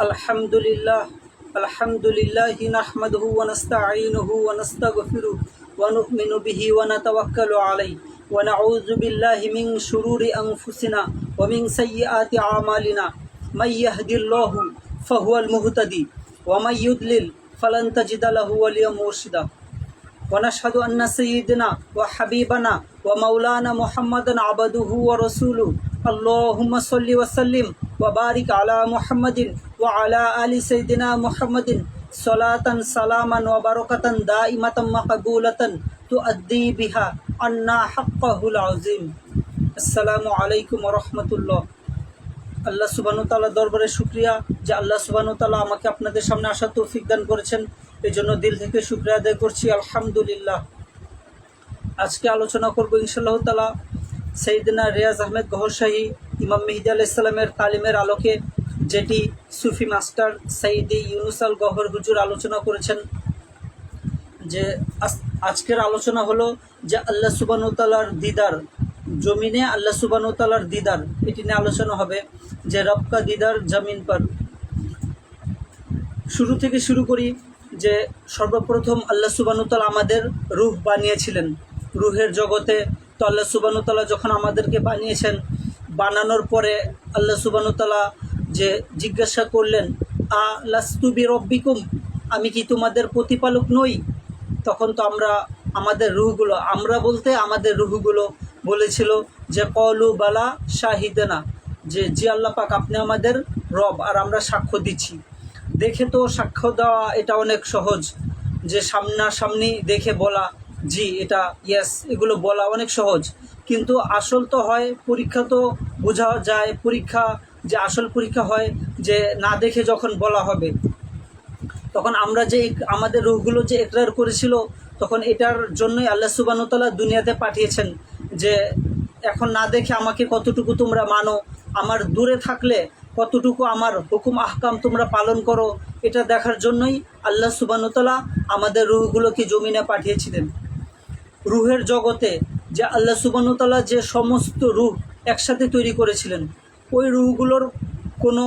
আলহামদুলিল্লাহ আলহামদুলিল্লাহি নাহমাদুহু ওয়া নাস্তাঈনুহু ওয়া নাস্তাগফিরুহু ওয়া নু'মিনু বিহি ওয়া নাতাওয়াক্কালু আলাইহি ওয়া নাউযু বিল্লাহি মিন শুরুরি আনফুসিনা ওয়া মিন সাইয়্যাতি আমালিনা মান ইয়াহদিল্লাহু ফাহুয়াল মুহতাদি ওয়া মান ইউদ্লিল ফালান তাজিদা লাহু ওয়ালিয়্যাম মুরশিদা ওয়া নাশহাদু আন্না সাইয়্যিদানা ওয়া হাবিবানা ওয়া মাওলানা মুহাম্মাদান আবদুহু ওয়া রাসূলুহু আল্লাহুম্মা সাল্লি ওয়া সাল্লিম ওয়া বারিক আলা মুহাম্মাদিন ওয়া আলা আলি সাইয়্যিদিনা মুহাম্মাদিন সালাতান সালামান ওয়া বারাকাতান দাইমাতান মাকবুলাতান তুআদ্দি বিহা আন্না হাক্কাহুল আযীম। আসসালামু আলাইকুম ওয়া রাহমাতুল্লাহ। আল্লাহ সুবহানাহু ওয়া তাআলার দরবারে শুকরিয়া যে আল্লাহ সুবহানাহু ওয়া তাআলা আমাকে আপনাদের সামনে আসার তৌফিক দান করেছেন, এই জন্য দিল থেকে শুকরিয়া আদায় করছি আলহামদুলিল্লাহ। আজকে আলোচনা করব ইনশাআল্লাহ তাআলা সাইয়েদনা রিয়াজ আহমেদ গহর শাহী ইমাম মেহেদী আলাইহিস সালামের তালিমের আলোকে, যেটি সুফি মাস্টার সাইয়েদি ইউনুস আল গহর হুজুর আলোচনা করেছেন। যে আজকের আলোচনা হলো যে আল্লাহ সুবহানাহু ওয়া তাআলার দিদার, জমিনে আল্লাহ সুবহানাহু ওয়া তাআলার দিদার, এটি নিয়ে আলোচনা হবে যে রব কা দিদার জমিন পর। শুরু থেকে শুরু করি যে সর্বপ্রথম আল্লাহ সুবহানাহু ওয়া তাআলা আমাদের রূহ বানিয়েছিলেন। রূহের জগতে তো আল্লাহ সুবহানাহু ওয়া তাআলা যখন আমাদেরকে বানিয়েছেন, বানানোর পরে আল্লাহ সুবহানাহু ওয়া তাআলা যে জিজ্ঞাসা করলেন, আ লাস্তু বিরব্বিকুম, আমি কি তোমাদের প্রতিপালক নই? তখন তো আমাদের রূহগুলো, আমরা বলতে আমাদের রূহগুলো বলেছিল যে কলু বালা শাহিদানা, যে জি আল্লাহ পাক আপনি আমাদের রব, আর আমরা সাক্ষ্য দিচ্ছি। দেখে তো সাক্ষ্য দেওয়া এটা অনেক সহজ, যে সামনাসামনি দেখে বলা জি এটা ইয়েস, এগুলো বলা অনেক সহজ, কিন্তু আসল তো হয় পরীক্ষা, তো বোঝা যায় পরীক্ষা, যে আসল পরীক্ষা হয় যে না দেখে যখন বলা হবে। তখন আমরা যে আমাদের রূহগুলো যে ইকরার করেছিল, তখন এটার জন্যই আল্লাহ সুবহানাহু ওয়া তাআলা দুনিয়াতে পাঠিয়েছেন, যে এখন না দেখে আমাকে কতটুকু তোমরা মানো, আমার দূরে থাকলে কতটুকু আমার হুকুম আহকাম তোমরা পালন করো, এটা দেখার জন্যই আল্লাহ সুবহানাহু ওয়া তাআলা আমাদের রূহগুলোকে জমিনে পাঠিয়েছিলেন। রূহের জগতে যে আল্লাহ সুবহানাহু ওয়া তাআলা যে সমস্ত রূহ একসাথে তৈরি করেছিলেন, ওই রূহগুলোর কোনো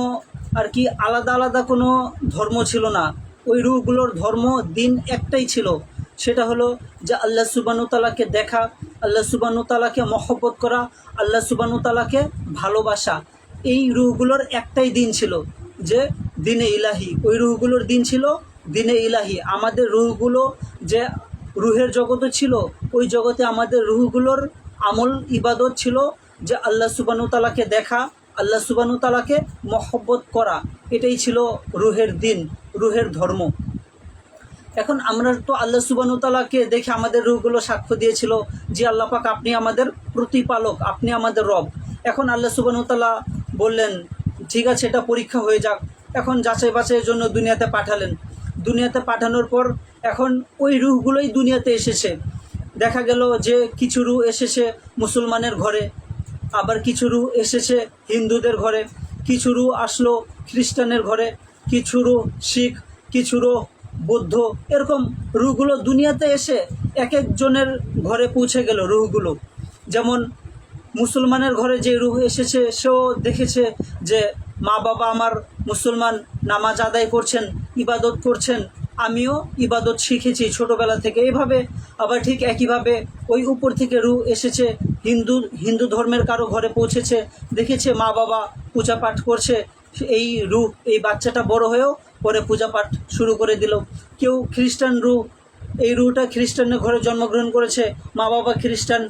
আর কি আলাদা আলাদা কোনো ধর্ম ছিল না। ওই রূহগুলোর ধর্ম দিন একটাই ছিল, সেটা হলো যে আল্লাহ সুবহানাহু ওয়া তাআলাকে দেখা, আল্লাহ সুবহানাহু ওয়া তাআলাকে মহব্বত করা, আল্লাহ সুবহানাহু ওয়া তাআলাকে ভালোবাসা। এই রূহগুলোর একটাই দিন ছিল যে দিনে ইলাহি, ওই রূহগুলোর দিন ছিল দিনে ইলাহি। আমাদের রূহগুলো যে রূহের জগতে ছিল, ওই জগতে আমাদের রূহগুলোর আমল ইবাদত ছিল যে আল্লাহ সুবহানাহু ওয়া তাআলাকে দেখা, আল্লাহ সুবহানাহু ওয়া তাআলাকে মহব্বত করা, এটাই ছিল রূহের দিন, রূহের ধর্ম। এখন আমরা তো আল্লাহ সুবহানাহু ওয়া তাআলাকে দেখে আমাদের রূহগুলো সাক্ষ্য দিয়েছিল যে আল্লাহ পাক আপনি আমাদের প্রতিপালক, আপনি আমাদের রব। এখন আল্লাহ সুবহানাহু ওয়া তাআলা বললেন ঠিক আছে, এটা পরীক্ষা হয়ে যাক। এখন যাচাই বাছাইয়ের জন্য দুনিয়াতে পাঠালেন। দুনিয়াতে পাঠানোর পর এখন ওই রূহগুলোই দুনিয়াতে এসেছে। দেখা গেল যে কিছু রূহ এসেছে মুসলমানের ঘরে, আবার কিছু রূহ এসেছে হিন্দুদের ঘরে, কিছু রূহ আসলো খ্রিস্টানের ঘরে, কিছু রূহ শিখ, কিছু রূহ বৌদ্ধ, এরকম রূহগুলো দুনিয়াতে এসে এক একজনের ঘরে পৌঁছে গেল রূহগুলো। যেমন মুসলমানের ঘরে যে রূহ এসেছে, সেও দেখেছে যে মা বাবা আমার মুসলমান, নামাজ আদায় করছেন, ইবাদত করছেন, আমিও ইবাদত শিখেছি ছোটোবেলা থেকে, এইভাবে। আবার ঠিক একইভাবে ওই উপর থেকে রূহ এসেছে হিন্দু ধর্মের কারো ঘরে পৌঁছেছে, দেখেছে মা বাবা পূজা পাঠ করছে, এই রূহ, এই বাচ্চাটা বড় হয়েও পরে পূজা পাঠ শুরু করে দিল। কেউ খ্রিস্টান রূহ, এই রূহটা খ্রিস্টানের ঘরে জন্মগ্রহণ করেছে, মা বাবা খ্রিস্টান,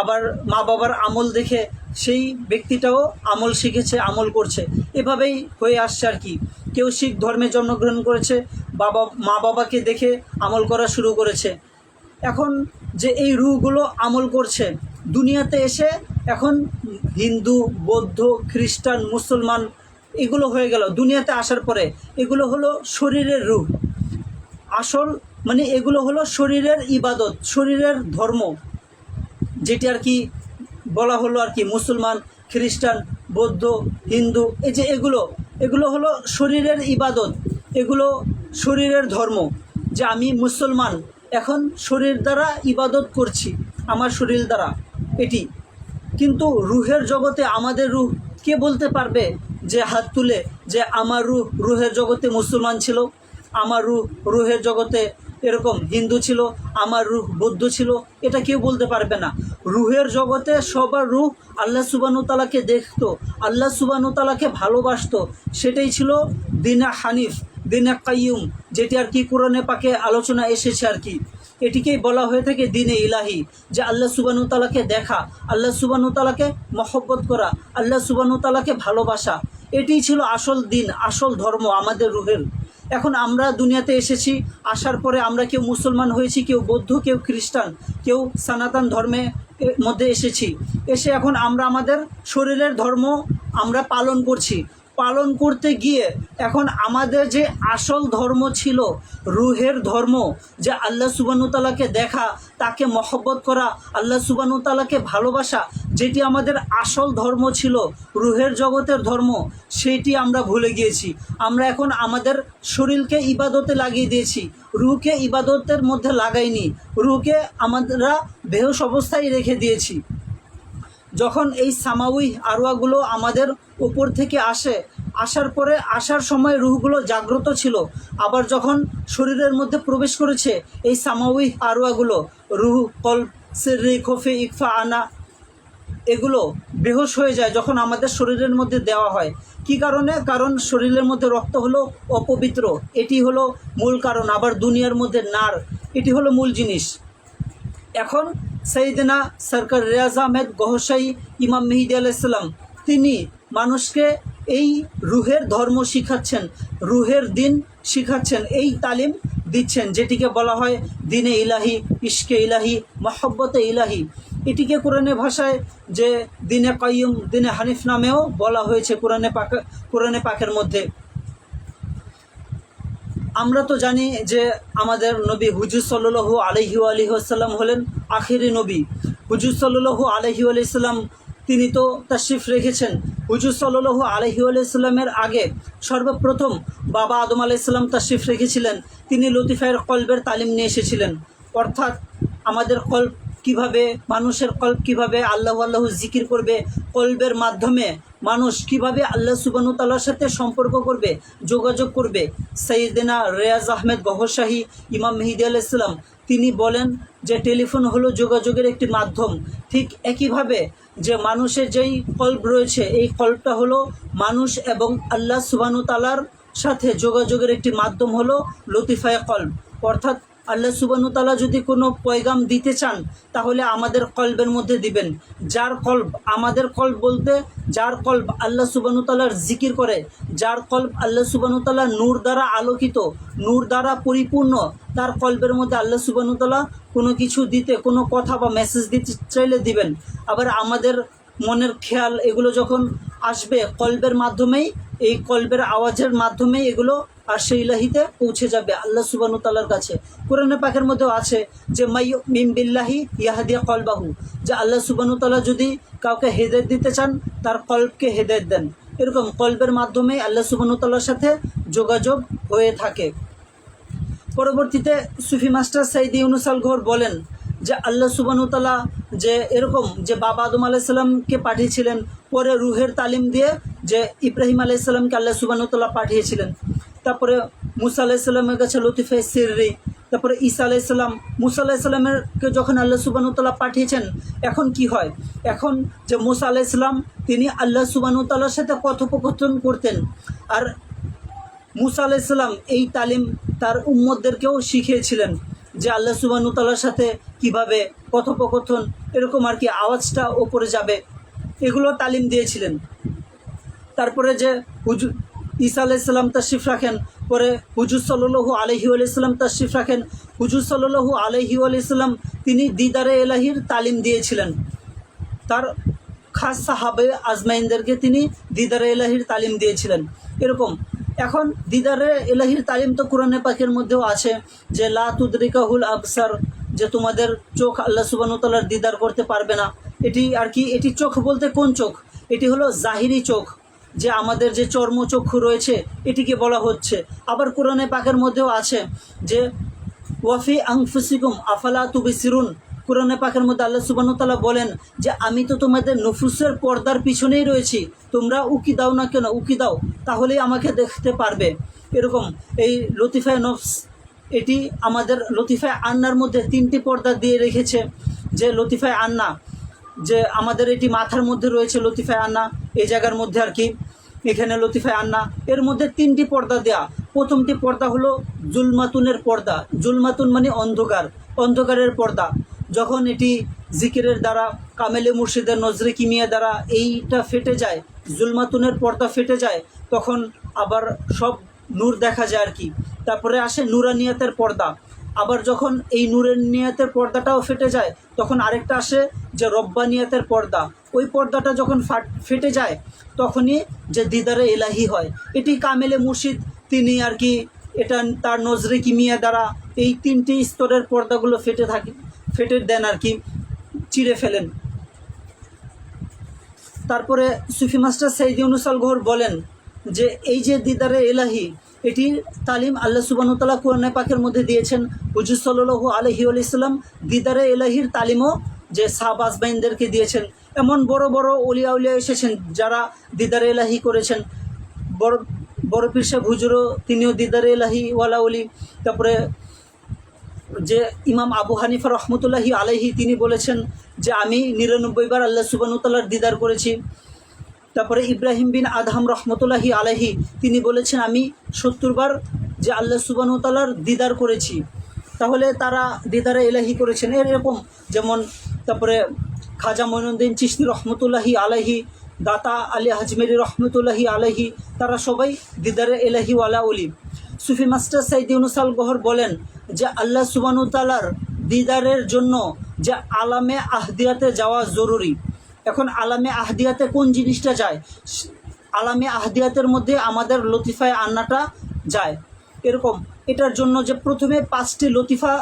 আবার মা বাবার আমল দেখে সেই ব্যক্তিটাও আমল শিখেছে, আমল করছে, এভাবেই হয়ে আসছে আর কি। কেউ শিখ ধর্মে জন্মগ্রহণ করেছে, মা বাবাকে দেখে আমল করা শুরু করেছে। এখন যে এই রূহগুলো আমল করছে দুনিয়াতে এসে, এখন হিন্দু, বৌদ্ধ, খ্রিস্টান, মুসলমান এগুলো হয়ে গেল। দুনিয়াতে আসার পরে এগুলো হলো শরীরের রূহ, আসল মানে এগুলো হলো শরীরের ইবাদত, শরীরের ধর্ম, যেটি আর কি বলা হলো আর কি মুসলমান, খ্রিস্টান, বৌদ্ধ, হিন্দু, এই যে এগুলো হলো শরীরের ইবাদত, এগুলো শরীরের ধর্ম। যে আমি মুসলমান, এখন শরীর দ্বারা ইবাদত করছি, আমার শরীর দ্বারা এটি। কিন্তু রূহের জগতে আমাদের রূহ কে বলতে পারবে যে হাত তুলে যে আমার রুহের জগতে মুসলমান ছিল, আমার রুহের জগতে এরকম হিন্দু ছিল, আমার রুহ বৌদ্ধ ছিল, এটা কেউ বলতে পারবে না। রুহের জগতে সবার রুহ আল্লাহ সুবহানাহু ওয়া তাআলাকে দেখতো, আল্লাহ সুবহানাহু ওয়া তাআলাকে ভালোবাসতো। সেটাই ছিল দিনে হানিফ, দিনে কাইয়ুম, যেটি আর কি কোরআনে পাকে আলোচনা এসেছে আর কি। এটিকেই বলা হয়ে থাকে দিনে ইলাহি, যে আল্লাহ সুবহানাহু ওয়া তাআলাকে দেখা, আল্লাহ সুবহানাহু ওয়া তাআলাকে মহব্বত করা, আল্লাহ সুবহানাহু ওয়া তাআলাকে ভালোবাসা। এটিই ছিল আসল দিন, আসল ধর্ম আমাদের রুহের। এখন আমরা দুনিয়াতে এসেছি, আসার পরে আমরা কেউ মুসলমান হয়েছি, কেউ বৌদ্ধ, কেউ খ্রিস্টান, কেউ সনাতন ধর্মের মধ্যে এসেছি। এসে এখন আমরা আমাদের শরীরের ধর্ম আমরা পালন করছি। পালন করতে গিয়ে এখন আমাদের যে আসল ধর্ম ছিল, রুহের ধর্ম, যে আল্লাহ সুবহানাহু ওয়া তাআলাকে দেখা, তাকে মহব্বত করা, আল্লাহ সুবহানাহু ওয়া তাআলাকে ভালোবাসা, যেটি আমাদের আসল ধর্ম ছিল, রুহের জগতের ধর্ম, সেটি আমরা ভুলে গিয়েছি। আমরা এখন আমাদের শরীরকে ইবাদতে লাগিয়ে দিয়েছি, রুহকে ইবাদতের মধ্যে লাগাইনি, রুহকে আমরা বেহুশ অবস্থায় রেখে দিয়েছি। যখন এই সামাউই আরওয়াগুলো আমাদের উপর থেকে আসার পরে আসার সময় রুহগুলো জাগ্রত ছিল, আবার যখন শরীরের মধ্যে প্রবেশ করেছে এই সামাউই আরওয়াগুলো, রুহ, কলব, সিররি, খফি, ইকফা, আনা, এগুলো বেহুশ হয়ে যায় যখন আমাদের শরীরের মধ্যে দেওয়া হয়। কি কারণে? কারণ শরীরের মধ্যে রক্ত হলো অপবিত্র, এটি হলো মূল কারণ। আবার দুনিয়ার মধ্যে নার, এটি হলো মূল জিনিস। এখন সাইয়েদনা সরকার রিয়াজ আহমেদ গহশাই ইমাম মেহেদী আলাইহিস সালাম, তিনি মানুষকে এই রুহের ধর্ম শিখাচ্ছেন, রুহের দিন শিখাচ্ছেন, এই তালিম দিচ্ছেন, যেটিকে বলা হয় দিনে ইলাহি, ইশকে ইলাহি, মহব্বতে ইলাহি। এটিকে কোরআনের ভাষায় যে দিনে কাইয়ুম, দিনে হানিফ নামেও বলা হয়েছে কোরআনে পাকের মধ্যে। আমরা তো জানি যে আমাদের নবী হুজুর সাল্লাল্লাহু আলাইহি ওয়াসাল্লাম হলেন আখিরি নবী। হুজুর সাল্লাল্লাহু আলাইহি ওয়াসাল্লাম তিনি তো তাশরিফ রেখেছেন। হুজুর সাল্লাল্লাহু আলাইহি ওয়াসাল্লামের আগে সর্বপ্রথম বাবা আদম আলাইহিস সালাম তাশরিফ রেখেছিলেন। তিনি লতিফায়ের কলবের তালিম নিয়ে এসেছিলেন, অর্থাৎ আমাদের কলব কিভাবে, মানুষের কলব কিভাবে আল্লাহু আল্লাহু জিকির করবে, কলবের মাধ্যমে মানুষ কিভাবে আল্লাহ সুবহানাহু ওয়া তাআলার সাথে সম্পর্ক করবে, যোগাযোগ করবে। সাইয়েদনা রিয়াজ আহমেদ গহশাহী ইমাম মেহেদী আলাইহিস সালাম তিনি বলেন যে টেলিফোন হলো যোগাযোগের একটি মাধ্যম। ঠিক একইভাবে যে মানুষের যেই কলব রয়েছে, এই কলবটা হলো মানুষ এবং আল্লাহ সুবহানাহু ওয়া তাআলার সাথে যোগাযোগের একটি মাধ্যম হলো লতিফায়ে কলব। অর্থাৎ আল্লাহ সুবহানাহু ওয়া তাআলা যদি কোনো পয়গাম দিতে চান তাহলে আমাদের কলবের মধ্যে দিবেন। যার কলব, আমাদের কলব বলতে যার কলব আল্লাহ সুবহানাহু ওয়া তাআলার জিকির করে, যার কলব আল্লাহ সুবহানাহু ওয়া তাআলা নূর দ্বারা আলোকিত, নূর দ্বারা পরিপূর্ণ, তার কলবের মধ্যে আল্লাহ সুবহানাহু ওয়া তাআলা কোনো কিছু দিতে, কোনো কথা বা মেসেজ দিতে চাইলে দিবেন। আবার আমাদের মনের খেয়াল এগুলো যখন আসবে কলবের মাধ্যমেই, এই কলবের আওয়াজের মাধ্যমেই এগুলো আরশে ইলাহিতে পৌঁছে যাবে আল্লাহ সুবহানাহু ওয়া তাআলার কাছে। কোরআনে পাকের মধ্যেও আছে যে মাইয়ুমিন বিল্লাহি ইয়াহদি কলবাহু, যে আল্লাহ সুবহানাহু ওয়া তাআলা যদি কাউকে হেদায়েত দিতে চান তার কলবকে হেদায়েত দেন। এরকম কলবের মাধ্যমেই আল্লাহ সুবহানাহু ওয়া তাআলার সাথে যোগাযোগ হয়ে থাকে। পরবর্তীতে সুফি মাস্টার সাইদি ইউনুস আল গৌহর বলেন যে আল্লাহ সুবহানাহু ওয়া তাআলা যে এরকম যে বাবা আদম আলাইহিস সালামকে পাঠিয়েছিলেন, পরে রুহের তালিম দিয়ে যে ইব্রাহিম আলাইহিস সালামকে আল্লাহ সুবহানাহু ওয়া তাআলা পাঠিয়েছিলেন, তারপরে মুসা আলাইহিস সালামের কাছে লতিফায়ে সিররি, তারপরে ঈসা আলাইহিস সালাম, মুসা আলাইহিস সালামেরকে যখন আল্লাহ সুবহানাহু ওয়া তাআলা পাঠিয়েছেন, এখন কি হয়? এখন যে মুসা আলাইহিস সালাম তিনি আল্লাহ সুবহানাহু ওয়া তাআলার সাথে কথোপকথন করতেন, আর মুসা আলাইহিস সালাম এই তালিম তার উম্মতদেরকেও শিখিয়েছিলেন যে আল্লাহ সুবহানাহু ওয়া তাআলার সাথে কিভাবে কথোপকথন, এরকম আর কি আওয়াজটা ওপরে যাবে, এগুলো তালিম দিয়েছিলেন। তারপরে যে হুজুর ঈসা আলাইহিস সালাম তাশরিফ রাখেন, পরে হুজুর সাল্লাল্লাহু আলাইহি ওয়াসাল্লাম তাশরিফ রাখেন। হুজুর সাল্লাল্লাহু আলাইহি ওয়াসাল্লাম তিনি দিদারে ইলাহির তালিম দিয়েছিলেন, তার খাস সাহাবে আজমাইনদেরকে তিনি দিদারে ইলাহির তালিম দিয়েছিলেন। এরকম এখন দিদারে ইলাহির তালিম তো কোরআনে পাকের মধ্যেও আছে যে লা তুদরিকাহুল আবসার, যে তোমাদের চোখ আল্লাহ সুবহানাহু ওয়া তাআলার দিদার করতে পারবে না। এটি আর কি, এটি চোখ বলতে কোন চোখ? এটি হলো জাহিরি চোখ, যে আমাদের যে চর্মচক্ষু রয়েছে এটিকে বলা হচ্ছে। আবার কোরআনে পাকের মধ্যেও আছে যে ওয়াফি আনফুসিকুম আফালা তুবসিরুন, কোরআনে পাকের মধ্যে আল্লাহ সুবহানাহু ওয়া তাআলা বলেন যে আমি তো তোমাদের নফুসের পর্দার পিছনেই রয়েছি, তোমরা উকি দাও না কেন, উকি দাও তাহলেই আমাকে দেখতে পারবে। এরকম এই লতিফায়ে নফস, এটি আমাদের লতিফায়ে আন্নার মধ্যে 3টি পর্দা দিয়ে রেখেছে। যে লতিফায়ে আন্না, যে আমাদের এটি মাথার মধ্যে রয়েছে লতিফায়ে আন্না, এই জায়গার মধ্যে আর কি, এখানে লতিফায়ে আন্না, এর মধ্যে 3টি পর্দা দেয়া। প্রথমটি পর্দা হলো জুলমাতুনের পর্দা। জুলমাতুন মানে অন্ধকার, অন্ধকারের পর্দা। যখন এটি জিকিরের দ্বারা, কামেলে মুর্শিদের নজরে কিমিয়া দ্বারা এইটা ফেটে যায়, জুলমাতুনের পর্দা ফেটে যায়, তখন আবার সব নূর দেখা যায় আর কি। তারপরে আসে নুরানিয়াতের পর্দা। আবার যখন এই নূরের নিয়াতের পর্দাটাও ফেটে যায়, তখন আরেকটা আসে যে রব্বানিয়াতের পর্দা। ওই পর্দাটা যখন ফেটে যায়, তখনই যে দিদারে এলাহি হয়। এটি কামেলে মুর্শিদ তিনি আর কি এটা তার নজরে কিমিয়া দ্বারা এই 3টি স্তরের পর্দাগুলো ফেটে দেন আর কি, চিরে ফেলেন। তারপরে সুফি মাস্টার সৈয়দ ইউনুস আল গহর বলেন যে এই যে দিদারে এলাহি, এটির তালিম আল্লাহ সুবহানাহু ওয়া তাআলা কোরআনে পাকের মধ্যে দিয়েছেন। হুজুর সাল্লাল্লাহু আলাইহি ওয়াসাল্লাম দিদারে এলাহির তালিমও যে সাহাবা আজমাইনদেরকে দিয়েছেন। এমন বড় বড় ওলিয়া উলিয়া এসেছেন যারা দিদারে এলাহি করেছেন। বড় পীর সাহেব হুজুরও তিনিও দিদারে এলাহি ওয়ালা ওলি। তারপরে যে ইমাম আবু হানিফা রহমতুল্লাহি আলাইহি তিনি বলেছেন যে আমি 99 বার আল্লাহ সুবহানাহু ওয়া তাআলার দিদার করেছি। তারপরে ইব্রাহিম বিন আদহাম রহমতুল্লাহি আলাইহি তিনি বলেছেন আমি 70 বার যে আল্লাহ সুবহানাহু ওয়া তাআলার দিদার করেছি। তাহলে তারা দিদারে এলাহি করেছেন এরকম। যেমন তারপরে খাজা মঈনুদ্দিন চিশতি রহমতুল্লাহি আলাইহি, দাতা আলী হাজমেরি রহমতুল্লাহি আলাইহি, তারা সবাই দিদারে এলাহি ওয়ালা ওলি। সুফি মাস্টার সৈয়দ ইউনুস আল গহর বলেন যে আল্লাহ সুবহানাহু ওয়া তাআলার দিদারের জন্য যে আলামে আহদিয়াতে যাওয়া জরুরি। এখন আলামে আহদিয়াতে কোন জিনিসটা যায়? আলামে আহদিয়াতের মধ্যে আমাদের লতিফায়ে আন্নাটা যায়। এরকম এটার জন্য যে প্রথমে 5টি লতিফা,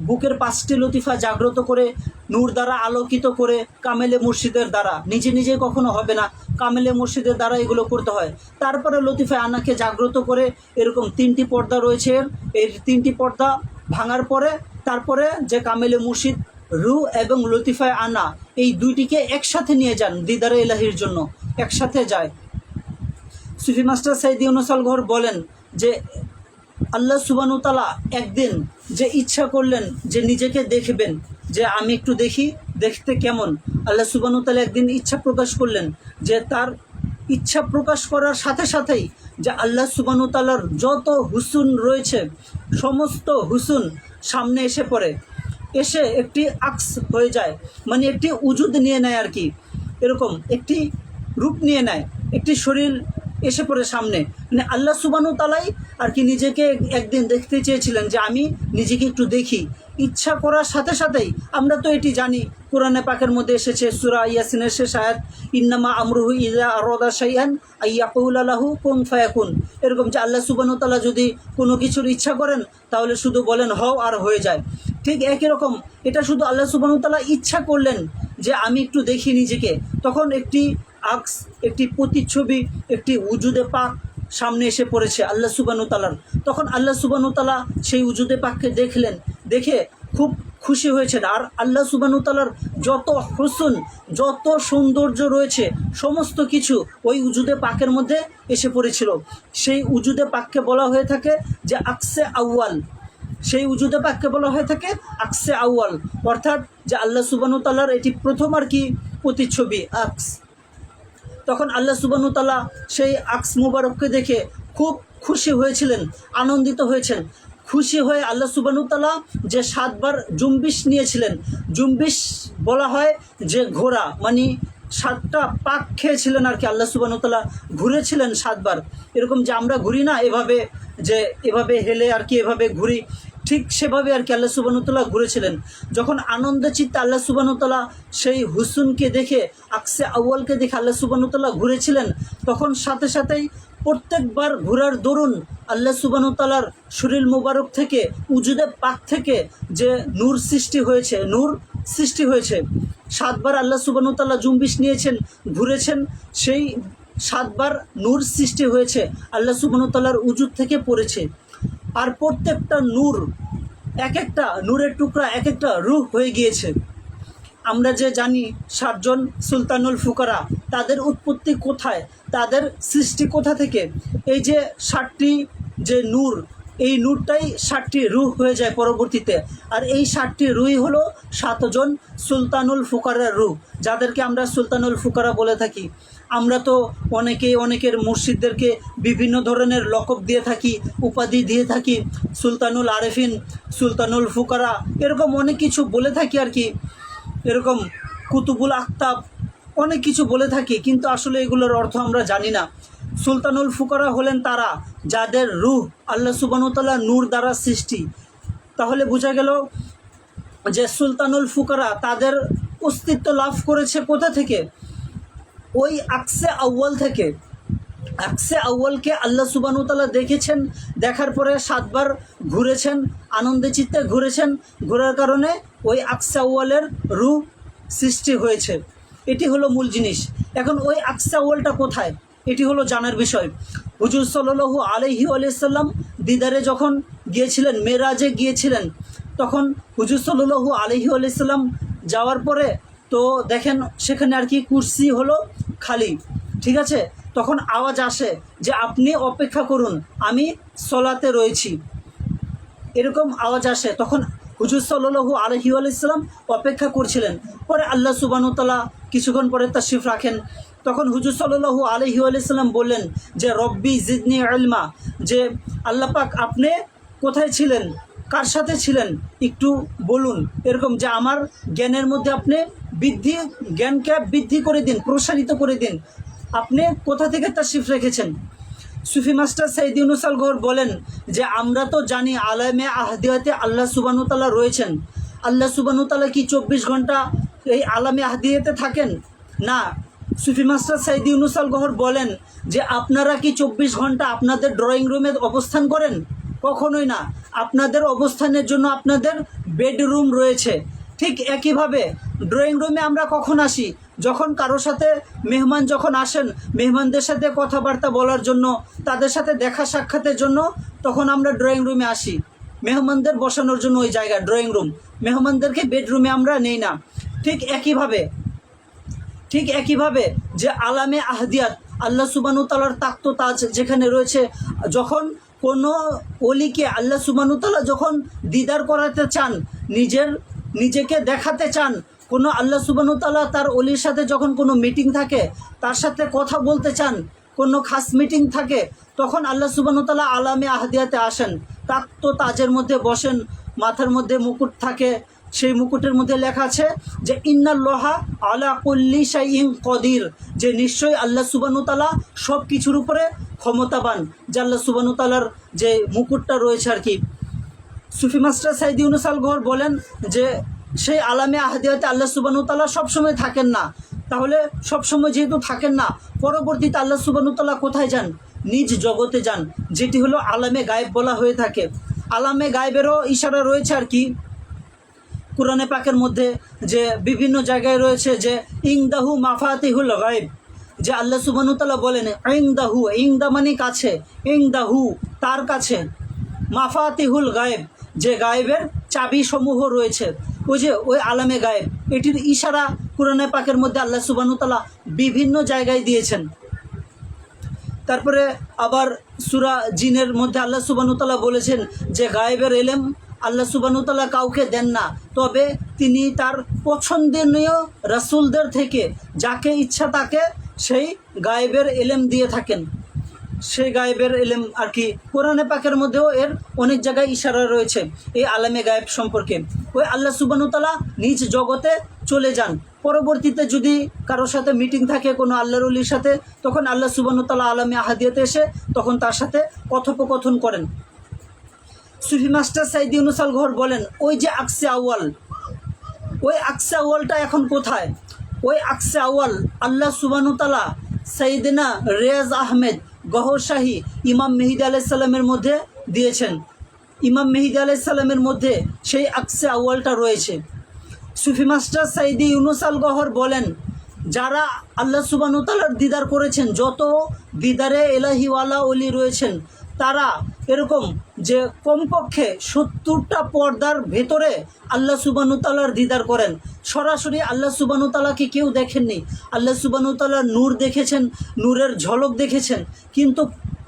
বুকের 5টি লতিফা জাগ্রত করে নূর দ্বারা আলোকিত করে কামেলে মুর্শিদের দ্বারা, নিজে নিজে কখনো হবে না, কামেলে মুর্শিদের দ্বারা এগুলো করতে হয়। তারপরে লতিফায়ে আন্নাকে জাগ্রত করে এরকম 3টি পর্দা রয়েছে। এই 3টি পর্দা ভাঙার পরে তারপরে যে কামেলে মুর্শিদ রু এবং লতিফায়ে আন্না এই দুইটিকে একসাথে নিয়ে যান দিদারে এলাহির জন্য, একসাথে যায়। সুফি মাস্টার সৈয়দ ইউনুস আল গহর বলেন যে আল্লাহ সুবহানাহু ওয়া তাআলা একদিন যে ইচ্ছা করলেন যে নিজেকে দেখবেন, যে আমি একটু দেখি দেখতে কেমন। আল্লাহ সুবহানাহু ওয়া তাআলা একদিন ইচ্ছা প্রকাশ করলেন, যে তার ইচ্ছা প্রকাশ করার সাথে সাথেই যে আল্লাহ সুবহানাহু ওয়া তাআলার যত হুসুন রয়েছে সমস্ত হুসুন সামনে এসে পড়ে, এসে একটি আকস হয়ে যায়, মানে একটি উজুদ নিয়ে নেয় আর কি। এরকম একটি রূপ নিয়ে নেয়, একটি শরীর এসে পড়ে সামনে। মানে আল্লাহ সুবহানাহু ওয়া তাআলাই আর কি নিজেকে একদিন দেখতে চেয়েছিলেন যে আমি নিজেকে একটু দেখি। ইচ্ছা করার সাথে সাথেই আমরা তো এটি জানি, কোরআনে পাকের মধ্যে এসেছে সূরা ইয়াসিনের শেষ আয়াত, ইন্নামা আমরুহু ইযা আরাদা শাইআন আইয়াকুলা লাহু কুন ফায়াকুন। এরকম যে আল্লাহ সুবহানাহু ওয়া তাআলা যদি কোনো কিছুর ইচ্ছা করেন তাহলে শুধু বলেন হও আর হয়ে যায়। ঠিক একই রকম এটা শুধু আল্লাহ সুবহানাহু ওয়া তাআলা ইচ্ছা করলেন যে আমি একটু দেখি নিজেকে, তখন একটি আকস, একটি প্রতিচ্ছবি, একটি উজুদে পাক সামনে এসে পড়েছে আল্লাহ সুবহানাহু ওয়া তাআলার। তখন আল্লাহ সুবহানাহু ওয়া তাআলা সেই উজুদে পাককে দেখলেন, দেখে খুব খুশি হয়েছেন। আর আল্লাহ সুবহানাহু ওয়া তাআলার যত হুসন, যত সৌন্দর্য রয়েছে সমস্ত কিছু ওই উজুদে পাকের মধ্যে এসে পড়েছিল। সেই উজুদে পাককে বলা হয়ে থাকে যে আকসে আউয়াল, সেই উজুদে পাককে বলা হয়ে থাকে আকসে আউয়াল, অর্থাৎ যে আল্লাহ সুবহানাহু ওয়া তাআলার এটি প্রথম আর কি প্রতিচ্ছবি আকস। তখন আল্লাহ সুবহানাহু ওয়া তাআলা সেই আকস মুবারককে দেখে খুব খুশি হয়েছিলেন, আনন্দিত হয়েছেন। খুশি হয়ে আল্লাহ সুবহানাহু ওয়া তাআলা যে 7 বার জুম্বিশ নিয়েছিলেন, জুম্বিশ বলা হয় যে ঘোড়া, মানে 7টা পাক খেয়েছিলেন আর কি। আল্লাহ সুবহানাহু ওয়া তাআলা ঘুরেছিলেন 7 বার, এরকম যে আমরা ঘুরি না এভাবে, যে এভাবে হেলে আর কি এভাবে ঘুরি, ঠিক সেভাবে আর কি আল্লাহ সুবহানাহু ওয়া তাআলা ঘুরেছিলেন। যখন আনন্দ চিত্তে আল্লাহ সুবহানাহু ওয়া তাআলা সেই হুসুনকে দেখে, আকসে আউয়ালকে দেখে আল্লাহ সুবহানাহু ওয়া তাআলা ঘুরেছিলেন, তখন সাথে সাথেই প্রত্যেকবার ঘোরার দরুন আল্লাহ সুবহানাহু ওয়া তাআলার শরীর মুবারক থেকে, উজুদে পাক থেকে যে নূর সৃষ্টি হয়েছে, নূর সৃষ্টি হয়েছে। 7 বার আল্লাহ সুবহানাহু ওয়া তাআলা জুম্বিশ নিয়েছেন, ঘুরেছেন, সেই 7 বার নূর সৃষ্টি হয়েছে, আল্লাহ সুবহানাহু ওয়া তাআলার উজুদ থেকে পড়েছে। আর প্রত্যেকটা নূর, এক একটা নূরের টুকরা এক একটা রূহ হয়ে গিয়েছে। আমরা যে জানি 7 জন সুলতানুল ফুকারা, তাদের উৎপত্তি কোথায়, তাদের সৃষ্টি কোথা থেকে? এই যে 7টি যে নূর, এই নূরটাই 7টি রূহ হয়ে যায় পরবর্তীতে। আর এই 7টি রূহই হলো 7 জন সুলতানুল ফুকারার রূহ, যাদেরকে আমরা সুলতানুল ফুকারা বলে থাকি। আমরা তো অনেকের মুর্শিদদেরকে বিভিন্ন ধরনের লকব দিয়ে থাকি, উপাধি দিয়ে থাকি, সুলতানুল আরেফিন, সুলতানুল ফুকারা, এরকম অনেক কিছু বলে থাকি আর কি, এরকম কুতুবুল আখতাব, অনেক কিছু বলে থাকি, কিন্তু আসলে এগুলোর অর্থ আমরা জানি না। সুলতানুল ফুকারা হলেন তারা যাদের রূহ আল্লাহ সুবহানাহু ওয়া তাআলা নূর দ্বারা সৃষ্টি। তাহলে বোঝা গেল যে সুলতানুল ফুকারা তাদের অস্তিত্ব লাভ করেছে কোথা থেকে? ওই আকসে আউয়াল থেকে। আকসে আউয়ালকে আল্লাহ সুবহানাহু ওয়া তাআলা দেখেছেন, দেখার পরে 7 বার ঘুরেছেন, আনন্দে চিত্তে ঘুরেছেন, ঘোরার কারণে ওই আকসে আউয়ালের রূহ সৃষ্টি হয়েছে। এটি হলো মূল জিনিস। এখন ওই আকসে আউয়ালটা কোথায়, এটি হলো জানার বিষয়। হুজুর সাল্লাল্লাহু আলাইহি ওয়াসাল্লাম দিদারে যখন গিয়েছিলেন, মেরাজে গিয়েছিলেন, তখন হুজুর সাল্লাল্লাহু আলাইহি ওয়াসাল্লাম যাওয়ার পরে তো দেখেন সেখানে আর কি কুরসি হলো খালি, ঠিক আছে? তখন আওয়াজ আসে যে আপনি অপেক্ষা করুন, আমি সলাতে রয়েছি, এরকম আওয়াজ আসে। তখন হুজুর সাল্লাল্লাহু আলাইহি ওয়াসাল্লাম অপেক্ষা করছিলেন। পরে আল্লাহ সুবহানাহু ওয়া তাআলা কিছুক্ষণ পরে তাশরিফ রাখেন। তখন হুজুর সাল্লাল্লাহু আলাইহি ওয়াসাল্লাম বললেন যে রব্বি জিদনি ইলমা, যে আল্লাহ পাক আপনি কোথায় ছিলেন, কার সাথে ছিলেন, একটু বলুন, এরকম যে আমার জ্ঞানের মধ্যে আপনি জ্ঞানকে বৃদ্ধি করে দিন, প্রসারিত করে দিন, আপনি কোথা থেকে তাশরিফ রেখেছেন। সুফি মাস্টার সৈয়দ ইউনূস আল গওহর বলেন যে আমরা তো জানি আলামে আহদিয়াতে আল্লাহ সুবহানাহু ওয়া তাআলা রয়েছেন। আল্লাহ সুবহানাহু ওয়া তাআলা কি 24 ঘন্টা এই আলামে আহদিয়াতে থাকেন? না। সুফি মাস্টার সৈয়দ ইউনূস আল গওহর বলেন যে আপনারা কি 24 ঘন্টা আপনাদের ড্রয়িং রুমে অবস্থান করেন? কখনোই না। আপনাদের অবস্থানের জন্য আপনাদের বেডরুম রয়েছে। ঠিক একইভাবে ড্রয়িং রুমে আমরা কখন আসি? যখন কারোর সাথে মেহমান যখন আসেন, মেহমানদের সাথে কথাবার্তা বলার জন্য, তাদের সাথে দেখা সাক্ষাতের জন্য, তখন আমরা ড্রয়িং রুমে আসি। মেহমানদের বসানোর জন্য ওই জায়গা ড্রয়িং রুম, মেহমানদেরকে বেডরুমে আমরা নেই না। ঠিক একইভাবে যে আলামে আহদিয়াত আল্লাহ সুবহানাহু ওয়া তাআলার তাক্ত তাজ যেখানে রয়েছে, যখন কোনো ওলিকে আল্লাহ সুবহানাহু ওয়া তাআলা যখন দিদার করাতে চান, নিজেকে দেখাতে চান, কোনো আল্লাহ সুবহানাহু ওয়া তাআলা তার ওলির সাথে যখন কোনো মিটিং থাকে, তার সাথে কথা বলতে চান, কোনো খাস মিটিং থাকে, তখন আল্লাহ সুবহানাহু ওয়া তাআলা আলামে আহদিয়াতে আসেন, তাক্ত তাজের মধ্যে বসেন, মাথার মধ্যে মুকুট থাকে, সেই মুকুটের মধ্যে লেখা আছে যে ইন্নাল্লাহা আলা কুল্লি শাইইন কদির, যে নিশ্চয়ই আল্লাহ সুবহানাহু ওয়া তাআলা সব কিছুর উপরে ক্ষমতাবান, যে আল্লাহ সুবহানাহু ওয়া তাআলার যে মুকুটটা রয়েছে আর কি। সুফি মাস্টার সৈয়দ ইউনূস আল গওহর বলেন যে সেই আলামে আহদিয়াতে আল্লাহ সুবহানাহু ওয়া তাআলা সবসময় থাকেন না। তাহলে সবসময় যেহেতু থাকেন না, পরবর্তীতে আল্লাহ সুবহানাহু ওয়া তাআলা কোথায় যান? নিজ জগতে যান, যেটি হলো আলামে গায়েব বলা হয়ে থাকে। আলামে গায়েবেরও ইশারা রয়েছে আর কি কুরআনে পাকের মধ্যে, যে বিভিন্ন জায়গায় রয়েছে যে ইনদাহু মাফাতিহুল গায়েব, যে আল্লাহ সুবহানাহু ওয়া তাআলা বলেন ইনদাহু, ইনদা মানে কাছে, ইনদাহু তার কাছে, মাফাতিহুল গায়েব যে গায়েবের চাবি সমূহ রয়েছে, ওই আলামে গায়েব, এটির ইশারা কুরআনে পাকের মধ্যে আল্লাহ সুবহানাহু ওয়া তাআলা বিভিন্ন জায়গায় দিয়েছেন। তারপরে আবার সূরা জিনের মধ্যে আল্লাহ সুবহানাহু ওয়া তাআলা বলেছেন যে গায়েবের ইলম আল্লাহ সুবহানাহু ওয়া তাআলা কাউকে দেন না, তবে তিনি তার পছন্দনীয় রাসূলদের থেকে যাকে ইচ্ছা তাকে সেই গায়েবের ইলম দিয়ে থাকেন। সেই গায়েবের ইলম আর কি কোরআনে পাকের মধ্যেও এর অনেক জায়গায় ইশারা রয়েছে এই আলামে গায়েব সম্পর্কে। ওই আল্লাহ সুবহানাহু ওয়া তাআলা নিজ জগতে চলে যান, পরবর্তীতে যদি কারোর সাথে মিটিং থাকে কোনো আল্লাহর ওলির সাথে, তখন আল্লাহ সুবহানাহু ওয়া তাআলা আলামে আহদিয়াতে এসে তখন তার সাথে কথোপকথন করেন। সুফি মাস্টার সৈয়দ ইউনূস আল গওহর বলেন ওই যে আকসে আউয়াল, ওই আকসে আউয়ালটা এখন কোথায়? ওই আকসে আউয়াল আল্লাহ সুবহানাহু ওয়া তাআলা সাইয়েদনা রিয়াজ আহমেদ গওহর শাহী ইমাম মেহেদী আলাইহিস সালামের মধ্যে দিয়েছেন। ইমাম মেহেদী আলাইহিস সালামের মধ্যে সেই আকসে আউয়ালটা রয়েছে। সুফি মাস্টার সৈয়দ ইউনূস আল গওহর বলেন যারা আল্লাহ সুবহানাহু ওয়া তাআলার দিদার করেছেন, যত দিদারে এলাহিওয়ালা ওলি রয়েছেন, তারা এরকম যে কমপক্ষে 70টা পর্দার ভেতরে আল্লাহ সুবহানাহু ওয়া তাআলার দিদার করেন। সরাসরি আল্লাহ সুবহানাহু ওয়া তাআলাকে কেউ দেখেননি, আল্লাহ সুবহানাহু ওয়া তাআলার নূর দেখেছেন, নূরের ঝলক দেখেছেন, কিন্তু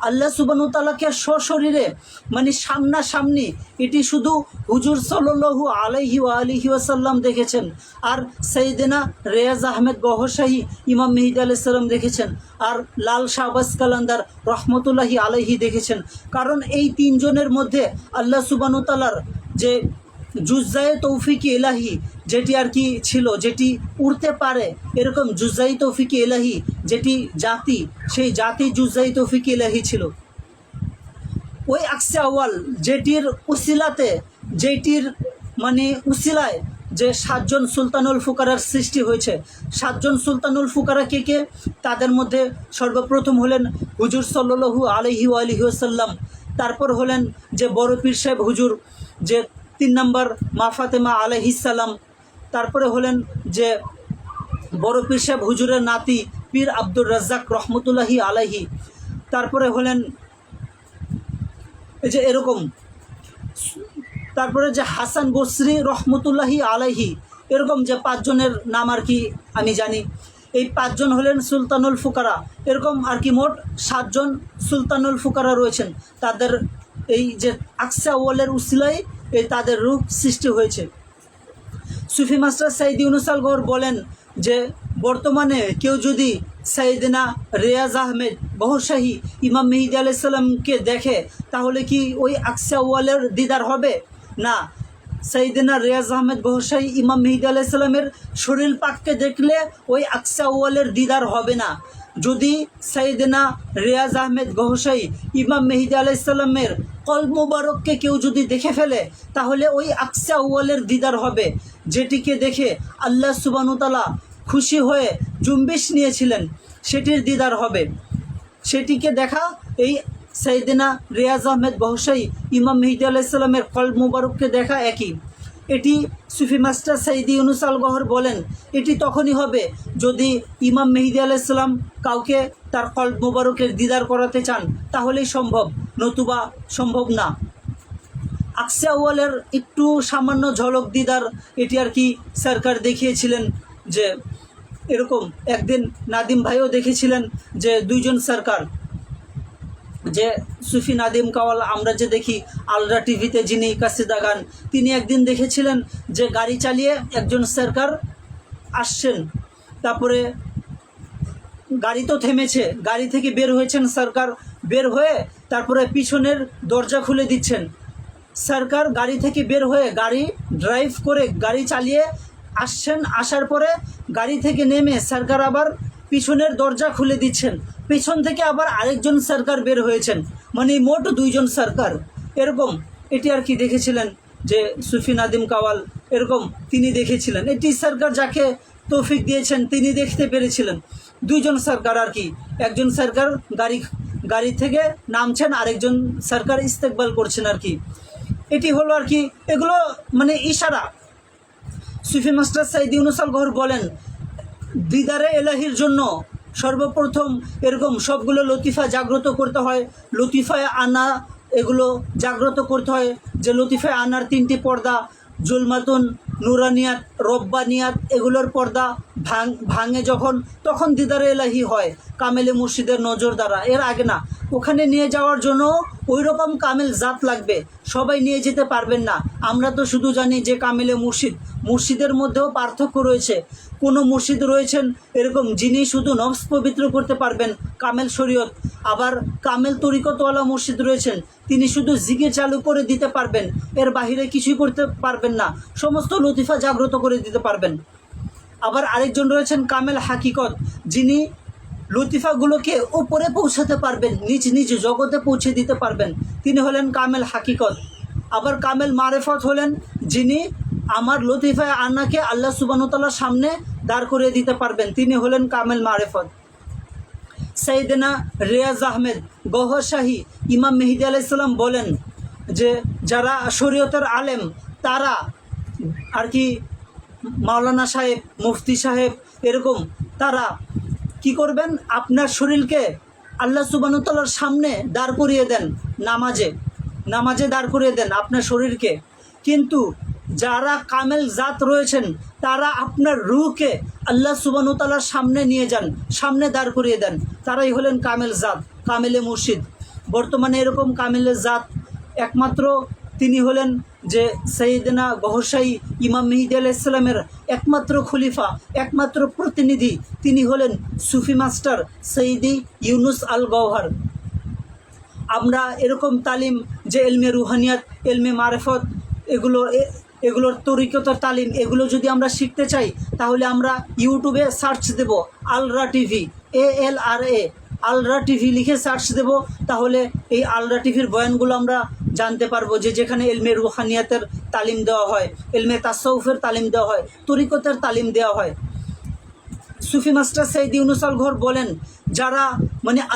আল্লাহ সুবহানাহু ওয়া তাআলাকে সশরীরে মানে সামনাসামনি এটি শুধু হুজুর সাল্লাল্লাহু আলাইহি ওয়াসাল্লাম দেখেছেন, আর সাইয়েদেনা রেয়াজ আহমেদ গহরশাহী ইমাম মেহেদী আলাইহিস সালাম দেখেছেন, আর লাল শাহবাজ কালান্দার রহমতুল্লাহি আলাইহি দেখেছেন। কারণ এই তিনজনের মধ্যে আল্লাহ সুবহানাহু ওয়া তাআলার যে জুজ্জায়ে তৌফিক ইলাহি যেটি আর কি ছিল, যেটি উড়তে পারে, এরকম জুজ্জাই তৌফিক ইলাহি যেটি জাতি, সেই জাতি জুজ্জাই তৌফিক ইলাহি ছিল। ওই আকসে আউয়াল যেটির উসিলাতে, যেটির মানে উসিলায় যে 7জন সুলতানুল ফুকারার সৃষ্টি হয়েছে। 7জন সুলতানুল ফুকারা কে কে? তাদের মধ্যে সর্বপ্রথম হলেন হুজুর সাল্লাল্লাহু আলাইহি ওয়াসাল্লাম, তারপর হলেন যে বড় পীর সাহেব হুজুর, যে 3 নম্বর মা ফাতেমা আলাইহিস সালাম, তারপরে হলেন যে বড় পীর সাহেব হুজুরের নাতি পীর আব্দুর রাজ্জাক রহমতুল্লাহি আলাইহি, তারপরে হলেন এই যে এরকম, তারপরে যে হাসান বসরি রহমতুল্লাহি আলাইহি, এরকম যে 5 জনের নাম আর কি আমি জানি। এই 5 জন হলেন সুলতানুল ফুকারা, এরকম আর কি মোট 7 জন সুলতানুল ফুকারা রয়েছেন। তাদের এই যে আকসে আউয়ালের উসিলায় এই তাদের রূপ সৃষ্টি হয়েছে। সুফি মাস্টার সাইয়েদ ইউনূস আল গওহর বলেন যে বর্তমানে কেউ যদি সাইয়েদেনা রেয়াজ আহমেদ গহরশাহী ইমাম মেহেদী আলাইহিস সালামকে দেখে, তাহলে কি ওই আকসে আউয়ালের দিদার হবে? না, সাইয়েদেনা রেয়াজ আহমেদ গহরশাহী ইমাম মেহেদী আলাইহিস সালামের শরীর পাককে দেখলে ওই আকসে আউয়ালের দিদার হবে না। যদি সাইয়েদেনা রেয়াজ আহমেদ গহরশাহী ইমাম মেহেদী আলাইহিস সালামের কলব মুবারককে কেউ যদি দেখে ফেলে, তাহলে ওই আকসে আউয়ালের দিদার হবে, যেটিকে দেখে আল্লাহ সুবহানাহু ওয়া তাআলা খুশি হয়ে জুম্বিশ নিয়েছিলেন, সেটির দিদার হবে। সেটিকে দেখা এই সাইয়েদেনা রেয়াজ আহমেদ গহরশাহী ইমাম মেহেদী আলাইহিস সালামের কলব মুবারককে দেখা একই। এটি সুফি মাস্টার সাইয়েদ ইউনূস আল গওহর বলেন, এটি তখনই হবে যদি ইমাম মেহেদী আলাইহিস সালাম কাউকে তার কলব মুবারকের দিদার করাতে চান, তাহলেই সম্ভব, নতুবা সম্ভব না। আকসে আউয়ালের একটু সামান্য ঝলক দিদার এটি আর কি সরকার দেখিয়েছিলেন। যে এরকম একদিন নাদিম ভাইও দেখেছিলেন যে 2 জন সরকার, যে সুফি নাদিম কাওয়াল আমরা যে দেখি আলরা টিভিতে, যিনি কাসিদা গান, তিনি একদিন দেখেছিলেন যে গাড়ি চালিয়ে একজন সরকার আসছেন, তারপরে গাড়ি তো থেমেছে, গাড়ি থেকে বের হয়েছেন সরকার, বের হয়ে তারপরে পিছনের দরজা খুলে দিচ্ছেন। সরকার গাড়ি থেকে বের হয়ে গাড়ি ড্রাইভ করে গাড়ি চালিয়ে আসছেন, আসার পরে গাড়ি থেকে নেমে সরকার আবার পিছনের দরজা খুলে দিচ্ছেন, পিছন থেকে আবার আরেকজন সরকার বের হয়েছেন, মানে মোট 2 জন সরকার। এরকম এটি আর কি দেখেছিলেন যে সুফি নাদিম কাওয়াল, এরকম তিনি দেখেছিলেন। এটি সরকার যাকে তৌফিক দিয়েছেন তিনি দেখতে পেরেছিলেন 2 জন সরকার আর কি। একজন সরকার গাড়ি থেকে নামছেন, আরেকজন সরকার ইস্তেকবাল করছেন আর কি। এটি হলো আর কি, এগুলো মানে ইশারা। সুফি মাস্টার সাইয়েদ ইউনূস আল গওহর বলেন, দিদারে এলাহির জন্য সর্বপ্রথম এরকম সবগুলো লতিফা জাগ্রত করতে হয়। লতিফায় আনা এগুলো জাগ্রত করতে হয়, যে লতিফায় আনার 3টি পর্দা, জুলমাতুন, নুরানিয়াত, রব্বানিয়াত, এগুলোর পর্দা ভাঙে যখন, তখন দিদারে এলাহি হয় কামেলে মুর্শিদের নজর দ্বারা, এর আগে না। ওখানে নিয়ে যাওয়ার জন্য ওই রকম কামেল জাত লাগবে, সবাই নিয়ে যেতে পারবেন না। আমরা তো শুধু জানি যে কামেলে মুর্শিদ, মুর্শিদের মধ্যেও পার্থক্য রয়েছে। কোনো মুর্শিদ রয়েছেন এরকম যিনি শুধু নফস পবিত্র করতে পারবেন, কামেল শরীয়ত। আবার কামেল তরিকতওয়ালা মুর্শিদ রয়েছেন, তিনি শুধু জিকির চালু করে দিতে পারবেন, এর বাহিরে কিছুই করতে পারবেন না, সমস্ত লতিফা জাগ্রত করে দিতে পারবেন। আবার আরেকজন রয়েছেন কামেল হাকিকত, যিনি লতিফাগুলোকে উপরে পৌঁছাতে পারবেন, নিজ নিজ জগতে পৌঁছে দিতে পারবেন, তিনি হলেন কামেল হাকিকত। আবার কামেল মারেফত হলেন যিনি আমার লতিফায় আনাকে আল্লাহ সুবহানাহু ওয়া তাআলার সামনে দাঁড় করিয়ে দিতে পারবেন, তিনি হলেন কামেল মারেফত। সাইয়েদেনা রেয়াজ আহমেদ গওহরশাহী ইমাম মেহেদী আলাইহিস সালাম বলেন যে যারা শরীয়তের আলেম, তারা আর কি মাওলানা সাহেব, মুফতি সাহেব, এরকম তারা কি করবেন, আপনার শরীরকে আল্লাহ সুবহানাহু ওয়া তাআলার সামনে দাঁড় করিয়ে দেন, নামাজে দাঁড় করিয়ে দেন আপনার শরীরকে। কিন্তু যারা কামেল জাত রয়েছেন তারা আপনার রূহকে আল্লাহ সুবহানাহু ওয়া তাআলার সামনে নিয়ে যান, সামনে দাঁড় করিয়ে দেন। তারাই হলেন কামেল জাত, কামেলে মুর্শিদ। বর্তমানে এরকম কামেলের জাত একমাত্র তিনি হলেন যে সৈয়দনা গহরশাহী ইমাম মেহেদী আলাইহিস সালামের একমাত্র খলিফা, একমাত্র প্রতিনিধি। তিনি হলেন সুফি মাস্টার সৈয়দি ইউনুস আল গওহার। আমরা এরকম তালিম যে এলমে রুহানিয়াত, এলমে মারেফত, এগুলোর তরিকতার তালিম, এগুলো যদি আমরা শিখতে চাই তাহলে আমরা ইউটিউবে সার্চ দেব আলরা টিভি, ALRA আলরা টিভি লিখে সার্চ দেব। তাহলে এই আলরা টিভির বয়ানগুলো আমরা জানতে পারবো, যে যেখানে এলমে রুহানিয়াতের তালিম দেওয়া হয়, এলমে তাসাউফের তালিম দেওয়া হয়, তরিকতের তালিম দেওয়া হয়। সুফি মাস্টার সৈয়দ ইউনুস আল গওহার বলেন, যারা